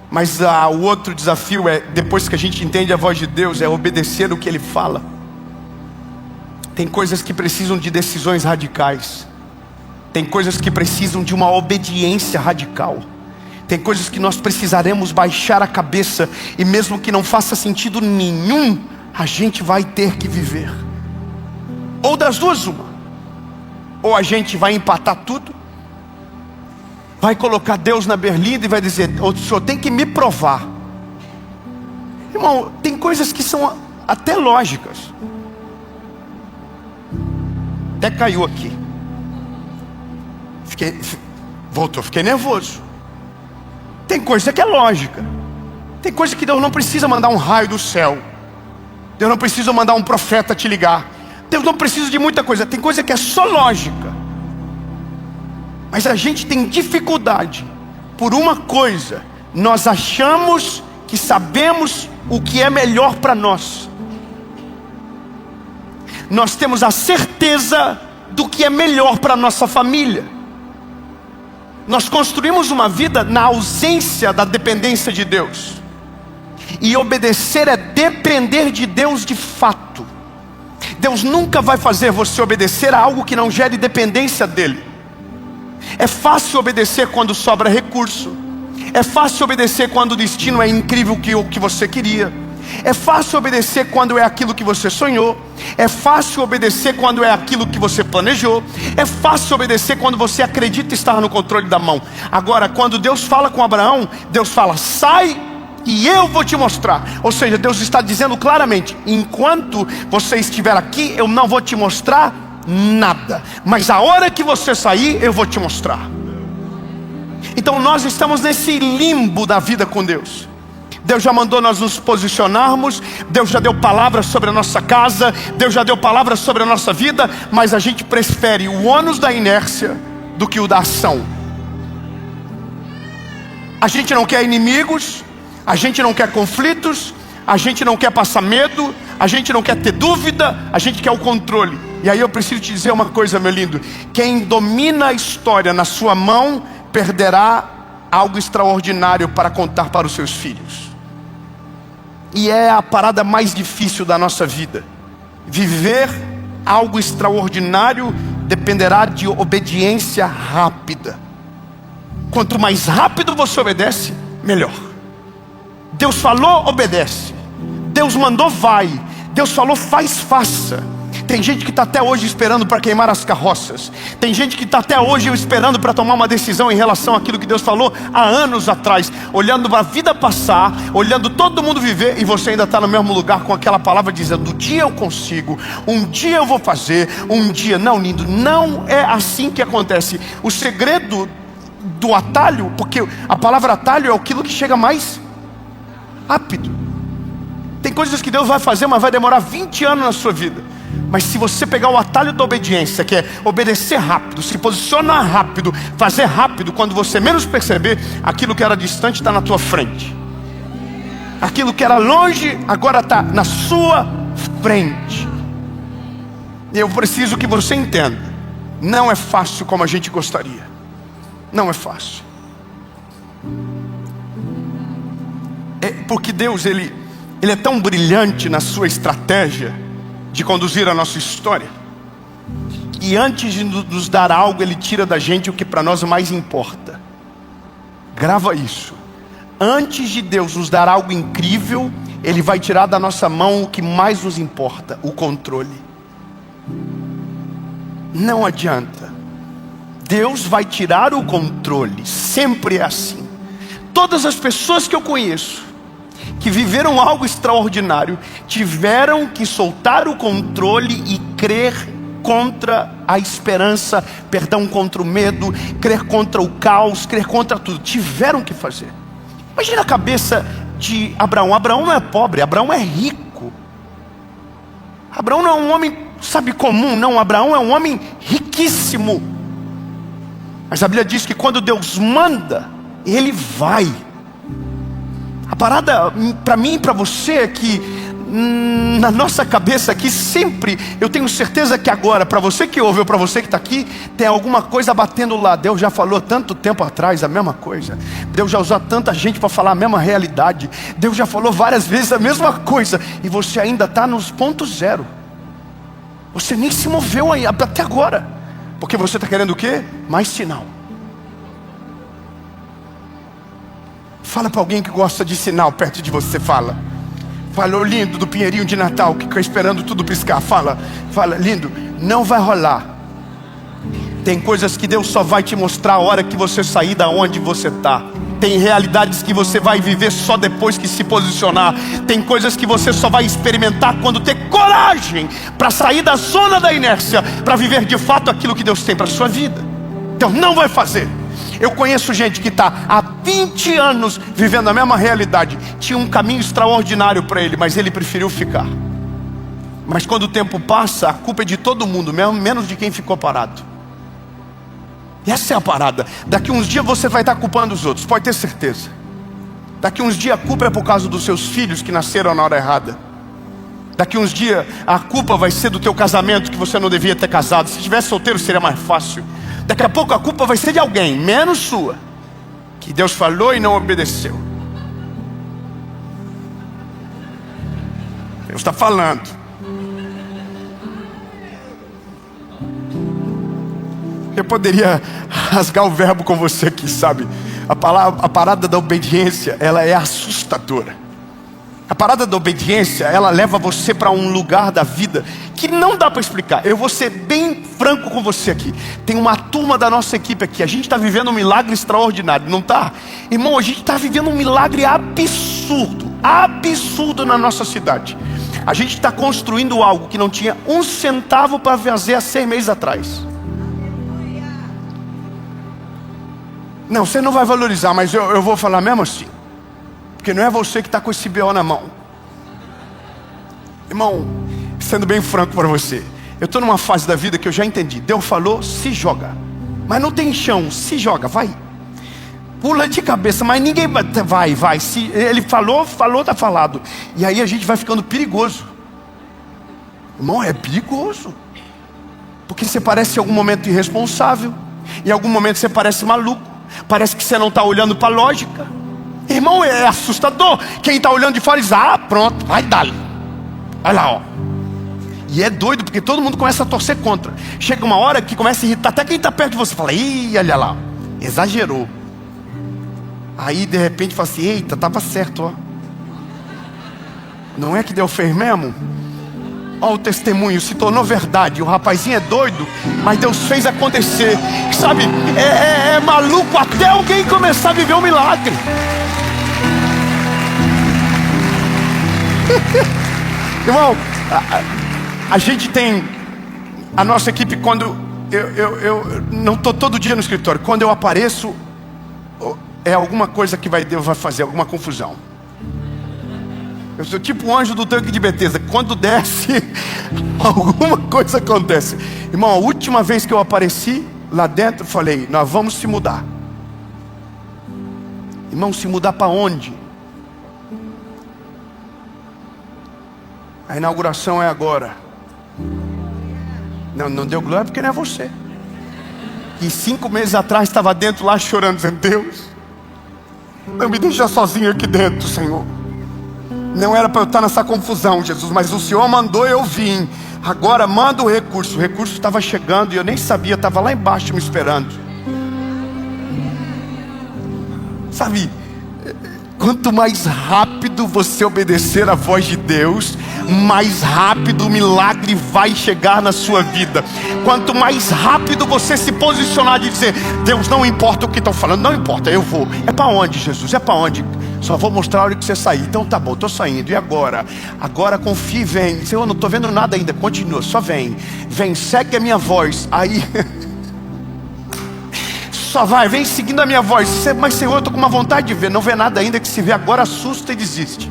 Mas o outro desafio é, depois que a gente entende a voz de Deus, é obedecer o que Ele fala. Tem coisas que precisam de decisões radicais. Tem coisas que precisam de uma obediência radical. Tem coisas que nós precisaremos baixar a cabeça, e mesmo que não faça sentido nenhum, a gente vai ter que viver. Ou das duas uma. Ou a gente vai empatar tudo, vai colocar Deus na berlinda e vai dizer: o senhor tem que me provar. Irmão, tem coisas que são até lógicas. Até caiu aqui. Fiquei nervoso. Tem coisa que é lógica. Tem coisa que Deus não precisa mandar um raio do céu. Deus não precisa mandar um profeta te ligar. Deus não precisa de muita coisa. Tem coisa que é só lógica. Mas a gente tem dificuldade por uma coisa: nós achamos que sabemos o que é melhor para nós. Nós temos a certeza do que é melhor para a nossa família. Nós construímos uma vida na ausência da dependência de Deus. E obedecer é depender de Deus de fato. Deus nunca vai fazer você obedecer a algo que não gere dependência dEle. É fácil obedecer quando sobra recurso. É fácil obedecer quando o destino é incrível o que você queria. É fácil obedecer quando é aquilo que você sonhou. É fácil obedecer quando é aquilo que você planejou. É fácil obedecer quando você acredita estar no controle da mão. Agora, quando Deus fala com Abraão, Deus fala: sai e eu vou te mostrar. Ou seja, Deus está dizendo claramente: enquanto você estiver aqui, eu não vou te mostrar nada, mas a hora que você sair, eu vou te mostrar. Então nós estamos nesse limbo da vida com Deus. Deus já mandou nós nos posicionarmos. Deus já deu palavras sobre a nossa casa. Deus já deu palavras sobre a nossa vida. Mas a gente prefere o ônus da inércia do que o da ação. A gente não quer inimigos. A gente não quer conflitos. A gente não quer passar medo. A gente não quer ter dúvida. A gente quer o controle. E aí eu preciso te dizer uma coisa, meu lindo: quem domina a história na sua mão perderá algo extraordinário para contar para os seus filhos. E é a parada mais difícil da nossa vida. Viver algo extraordinário dependerá de obediência rápida. Quanto mais rápido você obedece, melhor. Deus falou, obedece. Deus mandou, vai. Deus falou, faz, faça. Tem gente que está até hoje esperando para queimar as carroças. Tem gente que está até hoje esperando para tomar uma decisão em relação àquilo que Deus falou há anos atrás, olhando para a vida passar, olhando todo mundo viver, e você ainda está no mesmo lugar com aquela palavra dizendo: um dia eu consigo, um dia eu vou fazer, um dia. Não, lindo, não é assim que acontece. O segredo do atalho, porque a palavra atalho é aquilo que chega mais rápido. Tem coisas que Deus vai fazer, mas vai demorar 20 anos na sua vida. Mas se você pegar o atalho da obediência, que é obedecer rápido, se posicionar rápido, fazer rápido, quando você menos perceber, aquilo que era distante está na tua frente. Aquilo que era longe, agora está na sua frente. E eu preciso que você entenda: não é fácil como a gente gostaria. Não é fácil. É porque Deus, Ele é tão brilhante na sua estratégia de conduzir a nossa história, e antes de nos dar algo, Ele tira da gente o que para nós mais importa. Grava isso: antes de Deus nos dar algo incrível, Ele vai tirar da nossa mão o que mais nos importa: o controle. Não adianta. Deus vai tirar o controle. Sempre é assim. Todas as pessoas que eu conheço que viveram algo extraordinário tiveram que soltar o controle e crer contra a esperança, contra o medo, crer contra o caos, crer contra tudo. Tiveram que fazer. Imagina a cabeça de Abraão. Abraão não é pobre, Abraão é rico. Abraão não é um homem, sabe, comum, não. Abraão é um homem riquíssimo. Mas a Bíblia diz que quando Deus manda, Ele vai. A parada para mim e para você é que na nossa cabeça aqui sempre, eu tenho certeza que agora, para você que ouve ou para você que está aqui, tem alguma coisa batendo lá. Deus já falou tanto tempo atrás a mesma coisa. Deus já usou tanta gente para falar a mesma realidade. Deus já falou várias vezes a mesma coisa. E você ainda está nos pontos zero. Você nem se moveu aí, até agora. Porque você está querendo o quê? Mais sinal. Fala para alguém que gosta de sinal perto de você, fala. Fala, ô lindo do pinheirinho de Natal, que fica esperando tudo piscar. Fala, lindo, não vai rolar. Tem coisas que Deus só vai te mostrar a hora que você sair da onde você está. Tem realidades que você vai viver só depois que se posicionar. Tem coisas que você só vai experimentar quando ter coragem para sair da zona da inércia, para viver de fato aquilo que Deus tem para a sua vida. Então não vai fazer. Eu conheço gente que está há 20 anos vivendo a mesma realidade. Tinha um caminho extraordinário para ele, mas ele preferiu ficar. Mas quando o tempo passa, a culpa é de todo mundo, menos de quem ficou parado. E essa é a parada. Daqui uns dias você vai estar culpando os outros, pode ter certeza. Daqui uns dias a culpa é por causa dos seus filhos que nasceram na hora errada. Daqui uns dias a culpa vai ser do teu casamento, que você não devia ter casado. Se tivesse solteiro seria mais fácil. Daqui a pouco a culpa vai ser de alguém, menos sua, que Deus falou e não obedeceu. Deus está falando. Eu poderia rasgar o verbo com você aqui, sabe? A parada da obediência, ela é assustadora. A parada da obediência, ela leva você para um lugar da vida que não dá para explicar. Eu vou ser bem franco com você aqui. Tem uma turma da nossa equipe aqui. A gente está vivendo um milagre extraordinário, não está? Irmão, a gente está vivendo um milagre absurdo. Absurdo na nossa cidade. A gente está construindo algo que não tinha um centavo para fazer há 6 meses atrás. Não, você não vai valorizar, mas eu vou falar mesmo assim. Porque não é você que está com esse BO na mão. Irmão, sendo bem franco para você, eu estou numa fase da vida que eu já entendi. Deus falou, se joga. Mas não tem chão, se joga, vai. Pula de cabeça, mas ninguém vai. Se ele falou, está falado. E aí a gente vai ficando perigoso. Irmão, é perigoso. Porque você parece em algum momento irresponsável. Em algum momento você parece maluco. Parece que você não está olhando para a lógica. Irmão, é assustador. Quem está olhando de fora diz, pronto, vai dar. Olha lá, ó. E é doido porque todo mundo começa a torcer contra. Chega uma hora que começa a irritar até quem está perto de você. Fala, ih, olha lá, exagerou. Aí de repente fala assim, eita, estava certo, ó. Não é que Deus fez mesmo? Olha o testemunho, se tornou verdade. O rapazinho é doido, mas Deus fez acontecer. Sabe, é maluco até alguém começar a viver um milagre. Irmão, a gente tem a nossa equipe. Quando eu não estou todo dia no escritório, quando eu apareço, é alguma coisa que Deus vai fazer, alguma confusão. Eu sou tipo um anjo do tanque de Betesda. Quando desce, alguma coisa acontece. Irmão, a última vez que eu apareci lá dentro, falei, nós vamos se mudar. Irmão, se mudar para onde? A inauguração é agora. Não deu glória porque não é você. E 5 meses atrás estava dentro lá chorando, dizendo, Deus, não me deixa sozinho aqui dentro, Senhor. Não era para eu estar nessa confusão, Jesus, mas o Senhor mandou, eu vim. Agora manda o recurso. O recurso estava chegando e eu nem sabia, estava lá embaixo me esperando. Sabe, quanto mais rápido você obedecer a voz de Deus, mais rápido o milagre vai chegar na sua vida. Quanto mais rápido você se posicionar de dizer, Deus, não importa o que estão falando, não importa, eu vou. É para onde, Jesus? É para onde? Só vou mostrar a hora que você sair. Então tá bom, estou saindo. E agora? Agora confie, vem. Senhor, não estou vendo nada ainda. Continua, só vem. Vem, segue a minha voz. Aí só vai, vem seguindo a minha voz. Mas Senhor, eu estou com uma vontade de ver. Não vê nada ainda, que se vê agora assusta e desiste.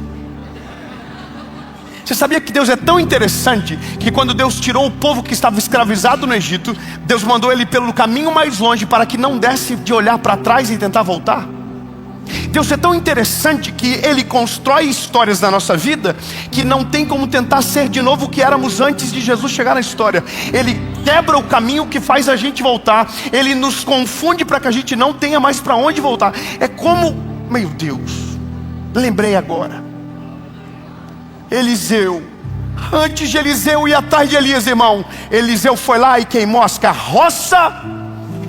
Você sabia que Deus é tão interessante que quando Deus tirou o povo que estava escravizado no Egito, Deus mandou ele pelo caminho mais longe para que não desse de olhar para trás e tentar voltar? Deus é tão interessante que Ele constrói histórias na nossa vida que não tem como tentar ser de novo o que éramos antes de Jesus chegar na história. Ele quebra o caminho que faz a gente voltar. Ele nos confunde para que a gente não tenha mais para onde voltar. É como, meu Deus, lembrei agora, Eliseu. Antes de Eliseu ir atrás de Elias, irmão, Eliseu foi lá e queimou as carroças,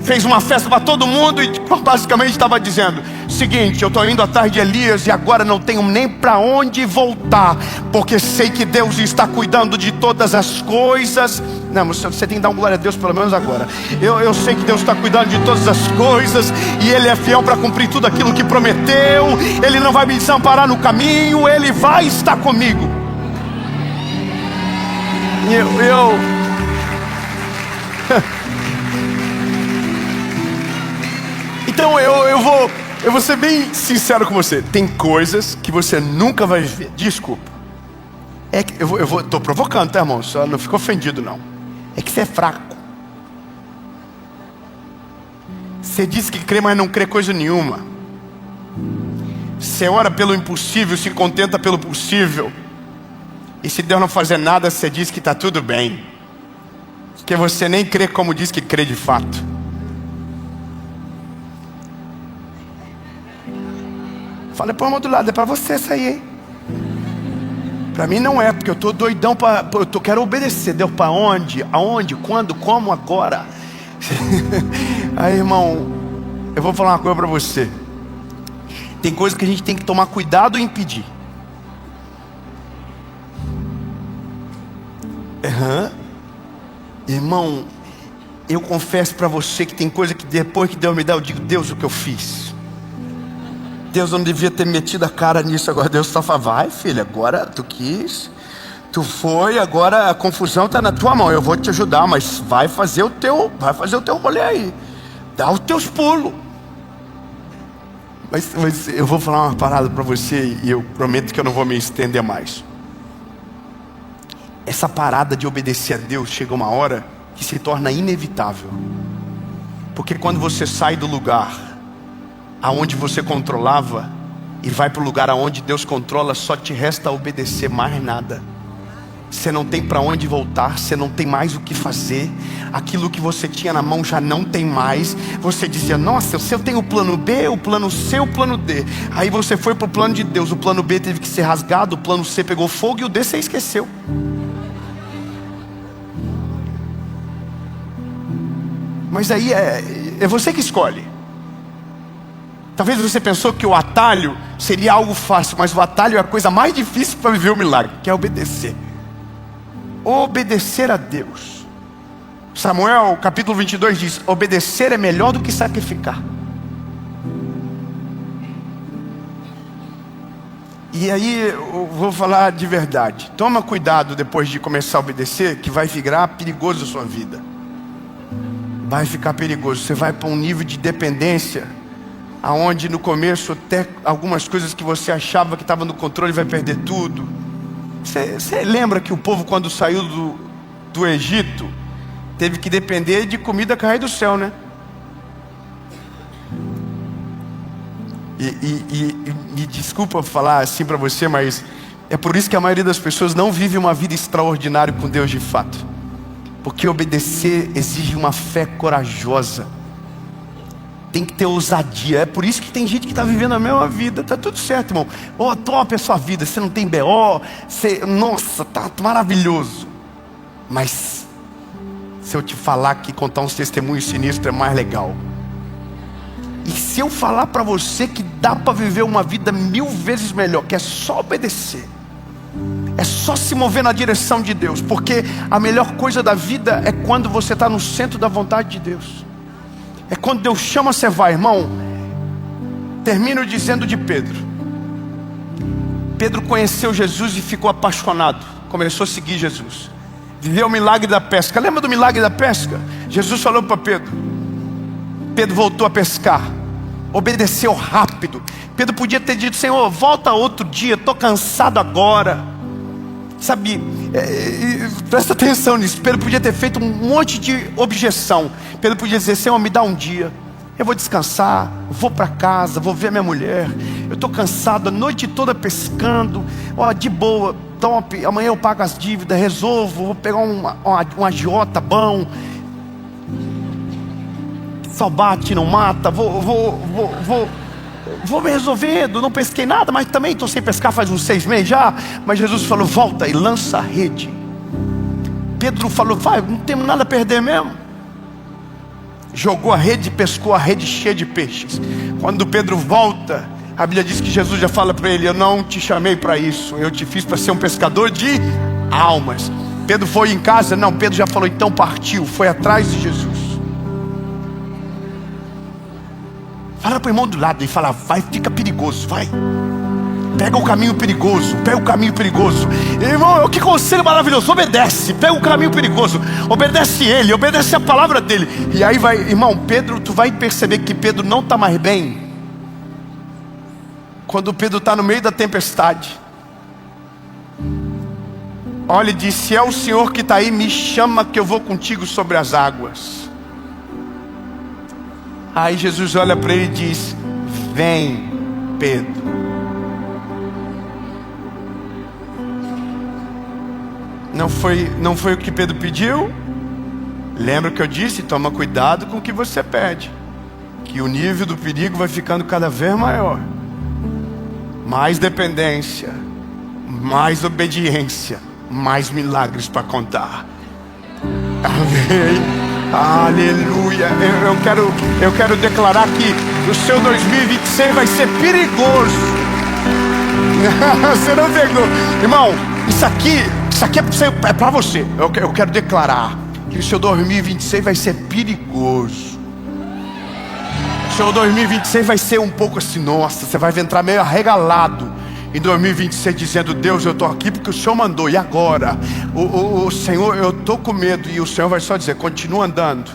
fez uma festa para todo mundo e basicamente estava dizendo: seguinte, eu estou indo atrás de Elias e agora não tenho nem para onde voltar, porque sei que Deus está cuidando de todas as coisas. Não, você tem que dar um glória a Deus pelo menos agora. Eu sei que Deus está cuidando de todas as coisas e Ele é fiel para cumprir tudo aquilo que prometeu. Ele não vai me desamparar no caminho, Ele vai estar comigo. Então eu vou ser bem sincero com você. Tem coisas que você nunca vai viver. Desculpa. É que tô provocando, tá, irmão? Só não fica ofendido, não. É que você é fraco. Você diz que crê, mas não crê coisa nenhuma. Você ora pelo impossível, se contenta pelo possível. E se Deus não fazer nada, você diz que está tudo bem. Porque você nem crê como diz que crê de fato. Fala para o irmão do lado, é para você isso aí, hein? Para mim não é, porque eu estou doidão eu quero obedecer. Deus, para onde? Aonde? Quando? Como? Agora? Aí, irmão, eu vou falar uma coisa para você. Tem coisas que a gente tem que tomar cuidado em pedir. Irmão, eu confesso para você que tem coisa que depois que Deus me dá, eu digo: Deus, o que eu fiz? Deus, eu não devia ter metido a cara nisso. Agora Deus só fala: vai, filho, agora tu quis, tu foi, agora a confusão está na tua mão. Eu vou te ajudar, mas vai fazer o teu rolê aí, dá os teus pulos. Mas eu vou falar uma parada para você e eu prometo que eu não vou me estender mais. Essa parada de obedecer a Deus chega uma hora que se torna inevitável. Porque quando você sai do lugar aonde você controlava e vai para o lugar aonde Deus controla, só te resta obedecer, mais nada. Você não tem para onde voltar, você não tem mais o que fazer. Aquilo que você tinha na mão já não tem mais. Você dizia: nossa, se eu tenho o plano B, o plano C, o plano D. Aí você foi para o plano de Deus. O plano B teve que ser rasgado, o plano C pegou fogo e o D você esqueceu. Mas aí é você que escolhe. Talvez você pensou que o atalho seria algo fácil, mas o atalho é a coisa mais difícil para viver o milagre, que é obedecer. Obedecer a Deus. Samuel capítulo 22 diz: obedecer é melhor do que sacrificar. E aí eu vou falar de verdade. Toma cuidado depois de começar a obedecer, que vai ficar perigoso a sua vida. Vai ficar perigoso. Você vai para um nível de dependência aonde no começo até algumas coisas que você achava que estava no controle vai perder tudo. Você lembra que o povo, quando saiu do Egito, teve que depender de comida cair do céu, né? E desculpa falar assim para você, mas é por isso que a maioria das pessoas não vive uma vida extraordinária com Deus de fato. Porque obedecer exige uma fé corajosa. Tem que ter ousadia. É por isso que tem gente que está vivendo a mesma vida. Tá tudo certo, irmão. Top a sua vida. Você não tem BO. Nossa, tá maravilhoso. Mas se eu te falar que contar uns testemunhos sinistros é mais legal. E se eu falar para você que dá para viver uma vida 1000 vezes melhor, que é só obedecer, é só se mover na direção de Deus. Porque a melhor coisa da vida é quando você está no centro da vontade de Deus. É quando Deus chama, você vai, irmão. Termino dizendo de Pedro. Pedro conheceu Jesus e ficou apaixonado. Começou a seguir Jesus. Viveu o milagre da pesca. Lembra do milagre da pesca? Jesus falou para Pedro. Pedro voltou a pescar. Obedeceu rápido. Pedro podia ter dito: Senhor, volta outro dia, estou cansado agora. Sabe, presta atenção nisso. Pedro podia ter feito um monte de objeção. Pedro podia dizer: Senhor, me dá um dia. Eu vou descansar, vou para casa, vou ver minha mulher. Eu estou cansado, a noite toda pescando. Ó, de boa, top. Amanhã eu pago as dívidas, resolvo. Vou pegar um agiota bom. Só bate, não mata. Vou me resolvendo. Não pesquei nada, mas também estou sem pescar faz uns 6 meses já. Mas Jesus falou, volta e lança a rede. Pedro falou, vai, não temos nada a perder mesmo. Jogou a rede e pescou a rede cheia de peixes. Quando Pedro volta, a Bíblia diz que Jesus já fala para ele, eu não te chamei para isso, eu te fiz para ser um pescador de almas. Pedro foi em casa? Não, Pedro já falou, então partiu, foi atrás de Jesus. Fala para o irmão do lado e fala, vai, fica perigoso, vai. Pega o caminho perigoso, pega o caminho perigoso. Irmão, que conselho maravilhoso, obedece, pega o caminho perigoso, obedece ele, obedece a palavra dele. E aí vai, irmão, Pedro, tu vai perceber que Pedro não está mais bem quando Pedro está no meio da tempestade. Olha, ele disse, se é o Senhor que está aí, me chama que eu vou contigo sobre as águas. Aí Jesus olha para ele e diz, vem Pedro. Não foi o que Pedro pediu? Lembra que eu disse? Toma cuidado com o que você pede, que o nível do perigo vai ficando cada vez maior. Mais dependência, mais obediência, mais milagres para contar. Amém. Aleluia. Eu quero declarar que o seu 2026 vai ser perigoso. Você não pegou, irmão? Isso aqui é para você. Eu quero declarar que o seu 2026 vai ser perigoso. O seu 2026 vai ser um pouco assim, nossa, você vai entrar meio arregalado em 2026 dizendo, Deus, eu estou aqui porque o Senhor mandou, e agora? O Senhor, eu estou com medo. E o Senhor vai só dizer, continua andando,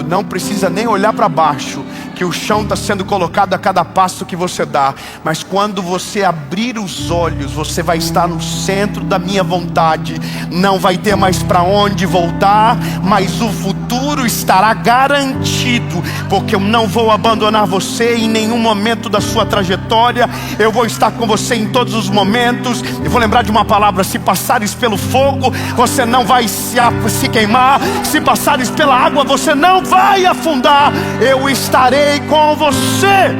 não precisa nem olhar para baixo, que o chão está sendo colocado a cada passo que você dá. Mas quando você abrir os olhos, você vai estar no centro da minha vontade. Não vai ter mais para onde voltar, mas o futuro estará garantido, porque eu não vou abandonar você em nenhum momento da sua trajetória. Eu vou estar com você em todos os momentos. Eu vou lembrar de uma palavra, se passares pelo fogo, você não vai se queimar. Se passares pela água, você não vai afundar. Eu estarei com você.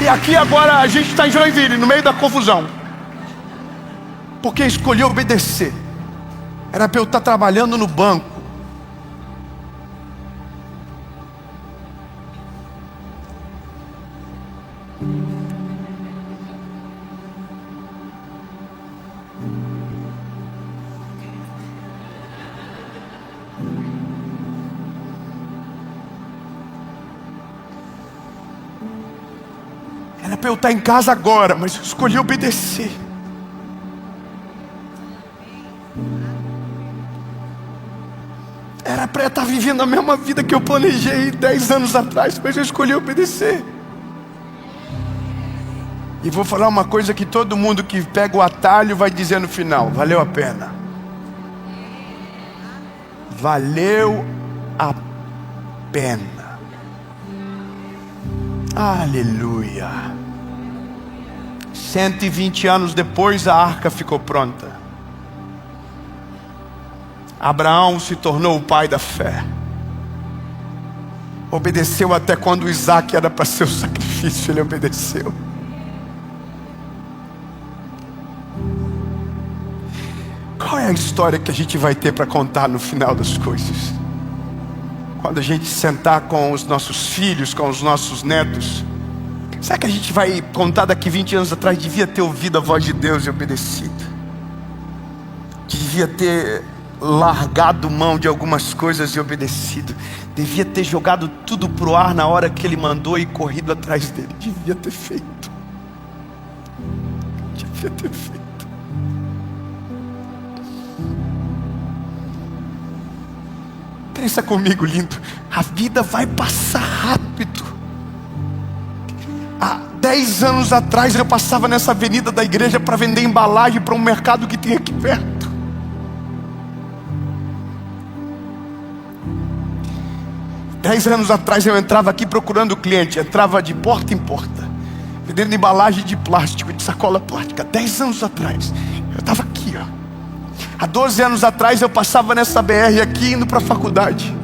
E aqui agora a gente está em Joinville, no meio da confusão, porque escolheu obedecer. Era para eu estar trabalhando no banco. Era para eu estar em casa agora, mas eu escolhi obedecer. Era para eu estar vivendo a mesma vida que eu planejei 10 anos atrás, mas eu escolhi obedecer. E vou falar uma coisa que todo mundo que pega o atalho vai dizer no final, valeu a pena. Valeu a pena. Aleluia. 120 anos depois a arca ficou pronta. Abraão se tornou o pai da fé. Obedeceu até quando Isaac era para ser o sacrifício, ele obedeceu. Qual é a história que a gente vai ter para contar no final das coisas? Quando a gente sentar com os nossos filhos, com os nossos netos, será que a gente vai contar daqui 20 anos atrás? Devia ter ouvido a voz de Deus e obedecido. Devia ter largado mão de algumas coisas e obedecido. Devia ter jogado tudo pro ar na hora que Ele mandou e corrido atrás dele. Devia ter feito. Devia ter feito. Pensa comigo, lindo. A vida vai passar rápido. Há 10 anos atrás eu passava nessa avenida da igreja para vender embalagem para um mercado que tem aqui perto. Dez anos atrás eu entrava aqui procurando cliente, entrava de porta em porta, vendendo embalagem de plástico, de sacola plástica. 10 anos atrás eu estava aqui, ó. Há 12 anos atrás eu passava nessa BR aqui indo para a faculdade.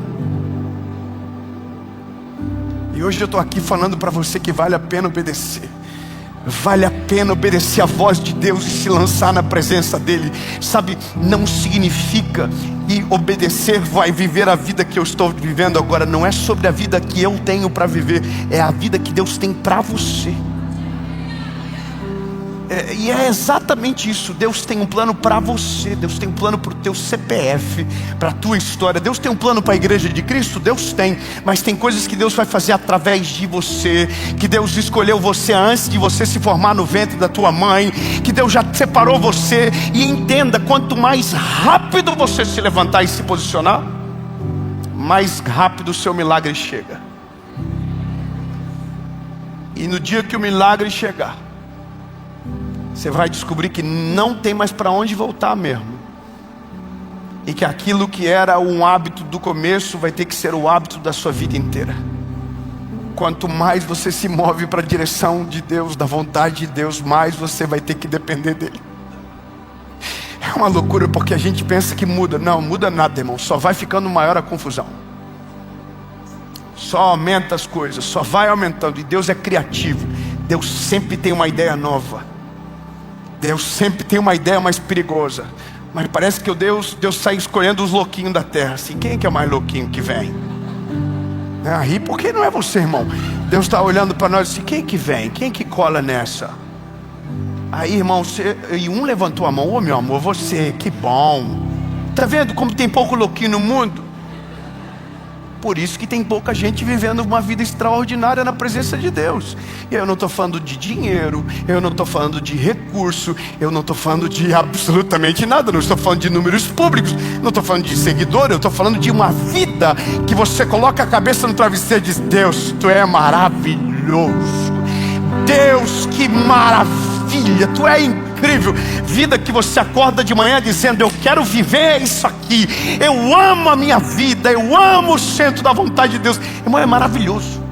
E hoje eu estou aqui falando para você que vale a pena obedecer. Vale a pena obedecer a voz de Deus e se lançar na presença dEle. Sabe, não significa que obedecer vai viver a vida que eu estou vivendo agora. Não é sobre a vida que eu tenho para viver, é a vida que Deus tem para você. E é exatamente isso. Deus tem um plano para você. Deus tem um plano para o teu CPF, para a tua história. Deus tem um plano para a igreja de Cristo? Deus tem. Mas tem coisas que Deus vai fazer através de você, que Deus escolheu você antes de você se formar no ventre da tua mãe, que Deus já separou você. E entenda, quanto mais rápido você se levantar e se posicionar, mais rápido o seu milagre chega. E no dia que o milagre chegar, você vai descobrir que não tem mais para onde voltar mesmo. E que aquilo que era um hábito do começo vai ter que ser o hábito da sua vida inteira. Quanto mais você se move para a direção de Deus, da vontade de Deus, mais você vai ter que depender dEle. É uma loucura porque a gente pensa que muda. Não, muda nada, irmão. Só vai ficando maior a confusão. Só aumenta as coisas, só vai aumentando. E Deus é criativo. Deus sempre tem uma ideia nova. Deus sempre tem uma ideia mais perigosa. Mas parece que Deus sai escolhendo os louquinhos da terra. Assim, quem é que é mais louquinho que vem? Ri porque não é você, irmão. Deus está olhando para nós assim, quem que vem? Quem que cola nessa? Aí, irmão, e um levantou a mão. Ô, meu amor, você, que bom. Tá vendo como tem pouco louquinho no mundo? Por isso que tem pouca gente vivendo uma vida extraordinária na presença de Deus. E eu não estou falando de dinheiro, eu não estou falando de recurso, eu não estou falando de absolutamente nada, não estou falando de números públicos, não estou falando de seguidor, eu estou falando de uma vida que você coloca a cabeça no travesseiro e diz, Deus, Tu é maravilhoso. Deus, que maravilha, Tu é incrível. Vida que você acorda de manhã dizendo, eu quero viver isso aqui, eu amo a minha vida, eu amo o centro da vontade de Deus. Irmão, é maravilhoso.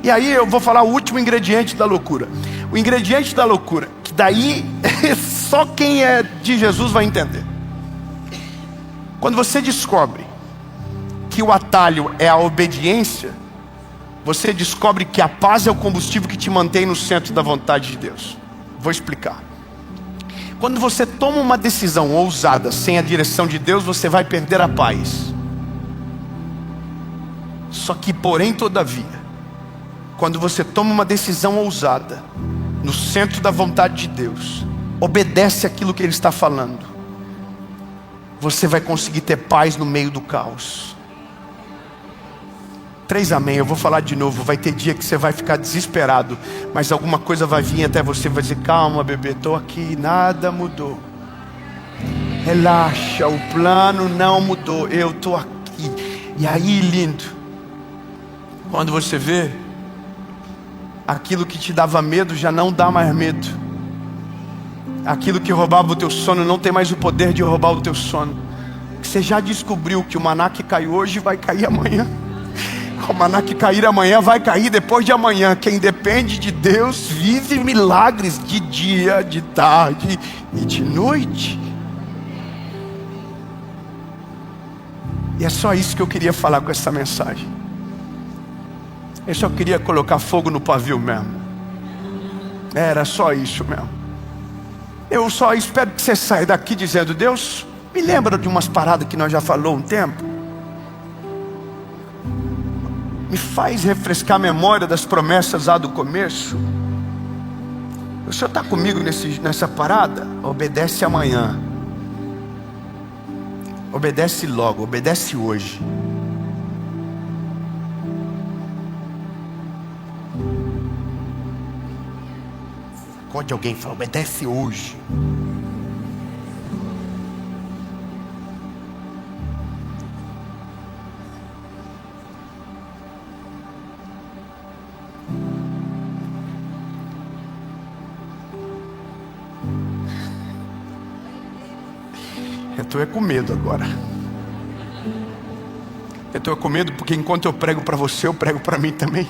E aí eu vou falar o último ingrediente da loucura. O ingrediente da loucura, que daí só quem é de Jesus vai entender. Quando você descobre que o atalho é a obediência, você descobre que a paz é o combustível que te mantém no centro da vontade de Deus. Vou explicar. Quando você toma uma decisão ousada sem a direção de Deus, você vai perder a paz. Só que, porém, todavia, quando você toma uma decisão ousada no centro da vontade de Deus, obedece aquilo que Ele está falando, você vai conseguir ter paz no meio do caos. 3 amém, eu vou falar de novo. Vai ter dia que você vai ficar desesperado, mas alguma coisa vai vir até você, vai dizer, calma bebê, estou aqui, nada mudou. Relaxa, o plano não mudou, eu estou aqui. E aí, lindo, quando você vê, aquilo que te dava medo já não dá mais medo. Aquilo que roubava o teu sono não tem mais o poder de roubar o teu sono. Você já descobriu que o maná que cai hoje vai cair amanhã. O maná que cair amanhã vai cair depois de amanhã. Quem depende de Deus vive milagres de dia, de tarde e de noite. E é só isso que eu queria falar com essa mensagem. Eu só queria colocar fogo no pavio mesmo. Era só isso mesmo. Eu só espero que você saia daqui dizendo, Deus, me lembra de umas paradas que nós já falou um tempo. Me faz refrescar a memória das promessas lá do começo. O Senhor está comigo nessa parada? Obedece amanhã. Obedece logo, obedece hoje. Acorde alguém e fala, obedece hoje. Eu estou com medo agora. Eu estou com medo porque enquanto eu prego para você, eu prego para mim também.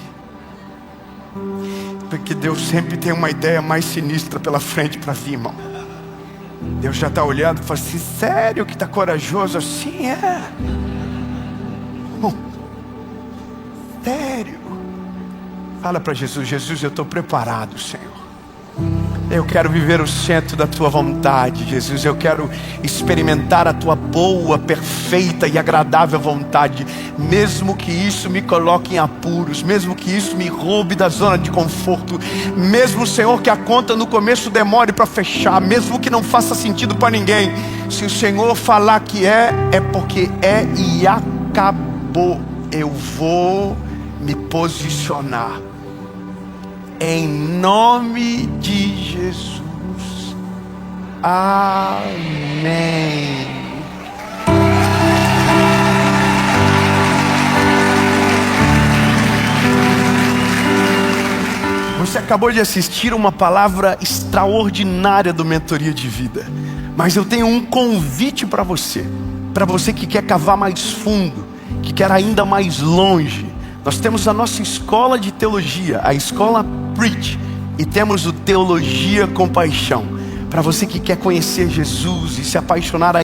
Porque Deus sempre tem uma ideia mais sinistra pela frente para vir, irmão. Deus já está olhando e fala assim: sério que está corajoso assim? É. Sério. Fala para Jesus: Jesus, eu estou preparado, Senhor. Eu quero viver o centro da tua vontade, Jesus. Eu quero experimentar a tua boa, perfeita e agradável vontade. Mesmo que isso me coloque em apuros, mesmo que isso me roube da zona de conforto, mesmo, Senhor, que a conta no começo demore para fechar, mesmo que não faça sentido para ninguém, se o Senhor falar que é porque é e acabou. Eu vou me posicionar. Em nome de Jesus. Amém. Você acabou de assistir uma palavra extraordinária do Mentoria de Vida. Mas eu tenho um convite para você que quer cavar mais fundo, que quer ainda mais longe. Nós temos a nossa escola de teologia, a escola Preach, e temos o Teologia com Paixão. Para você que quer conhecer Jesus e se apaixonar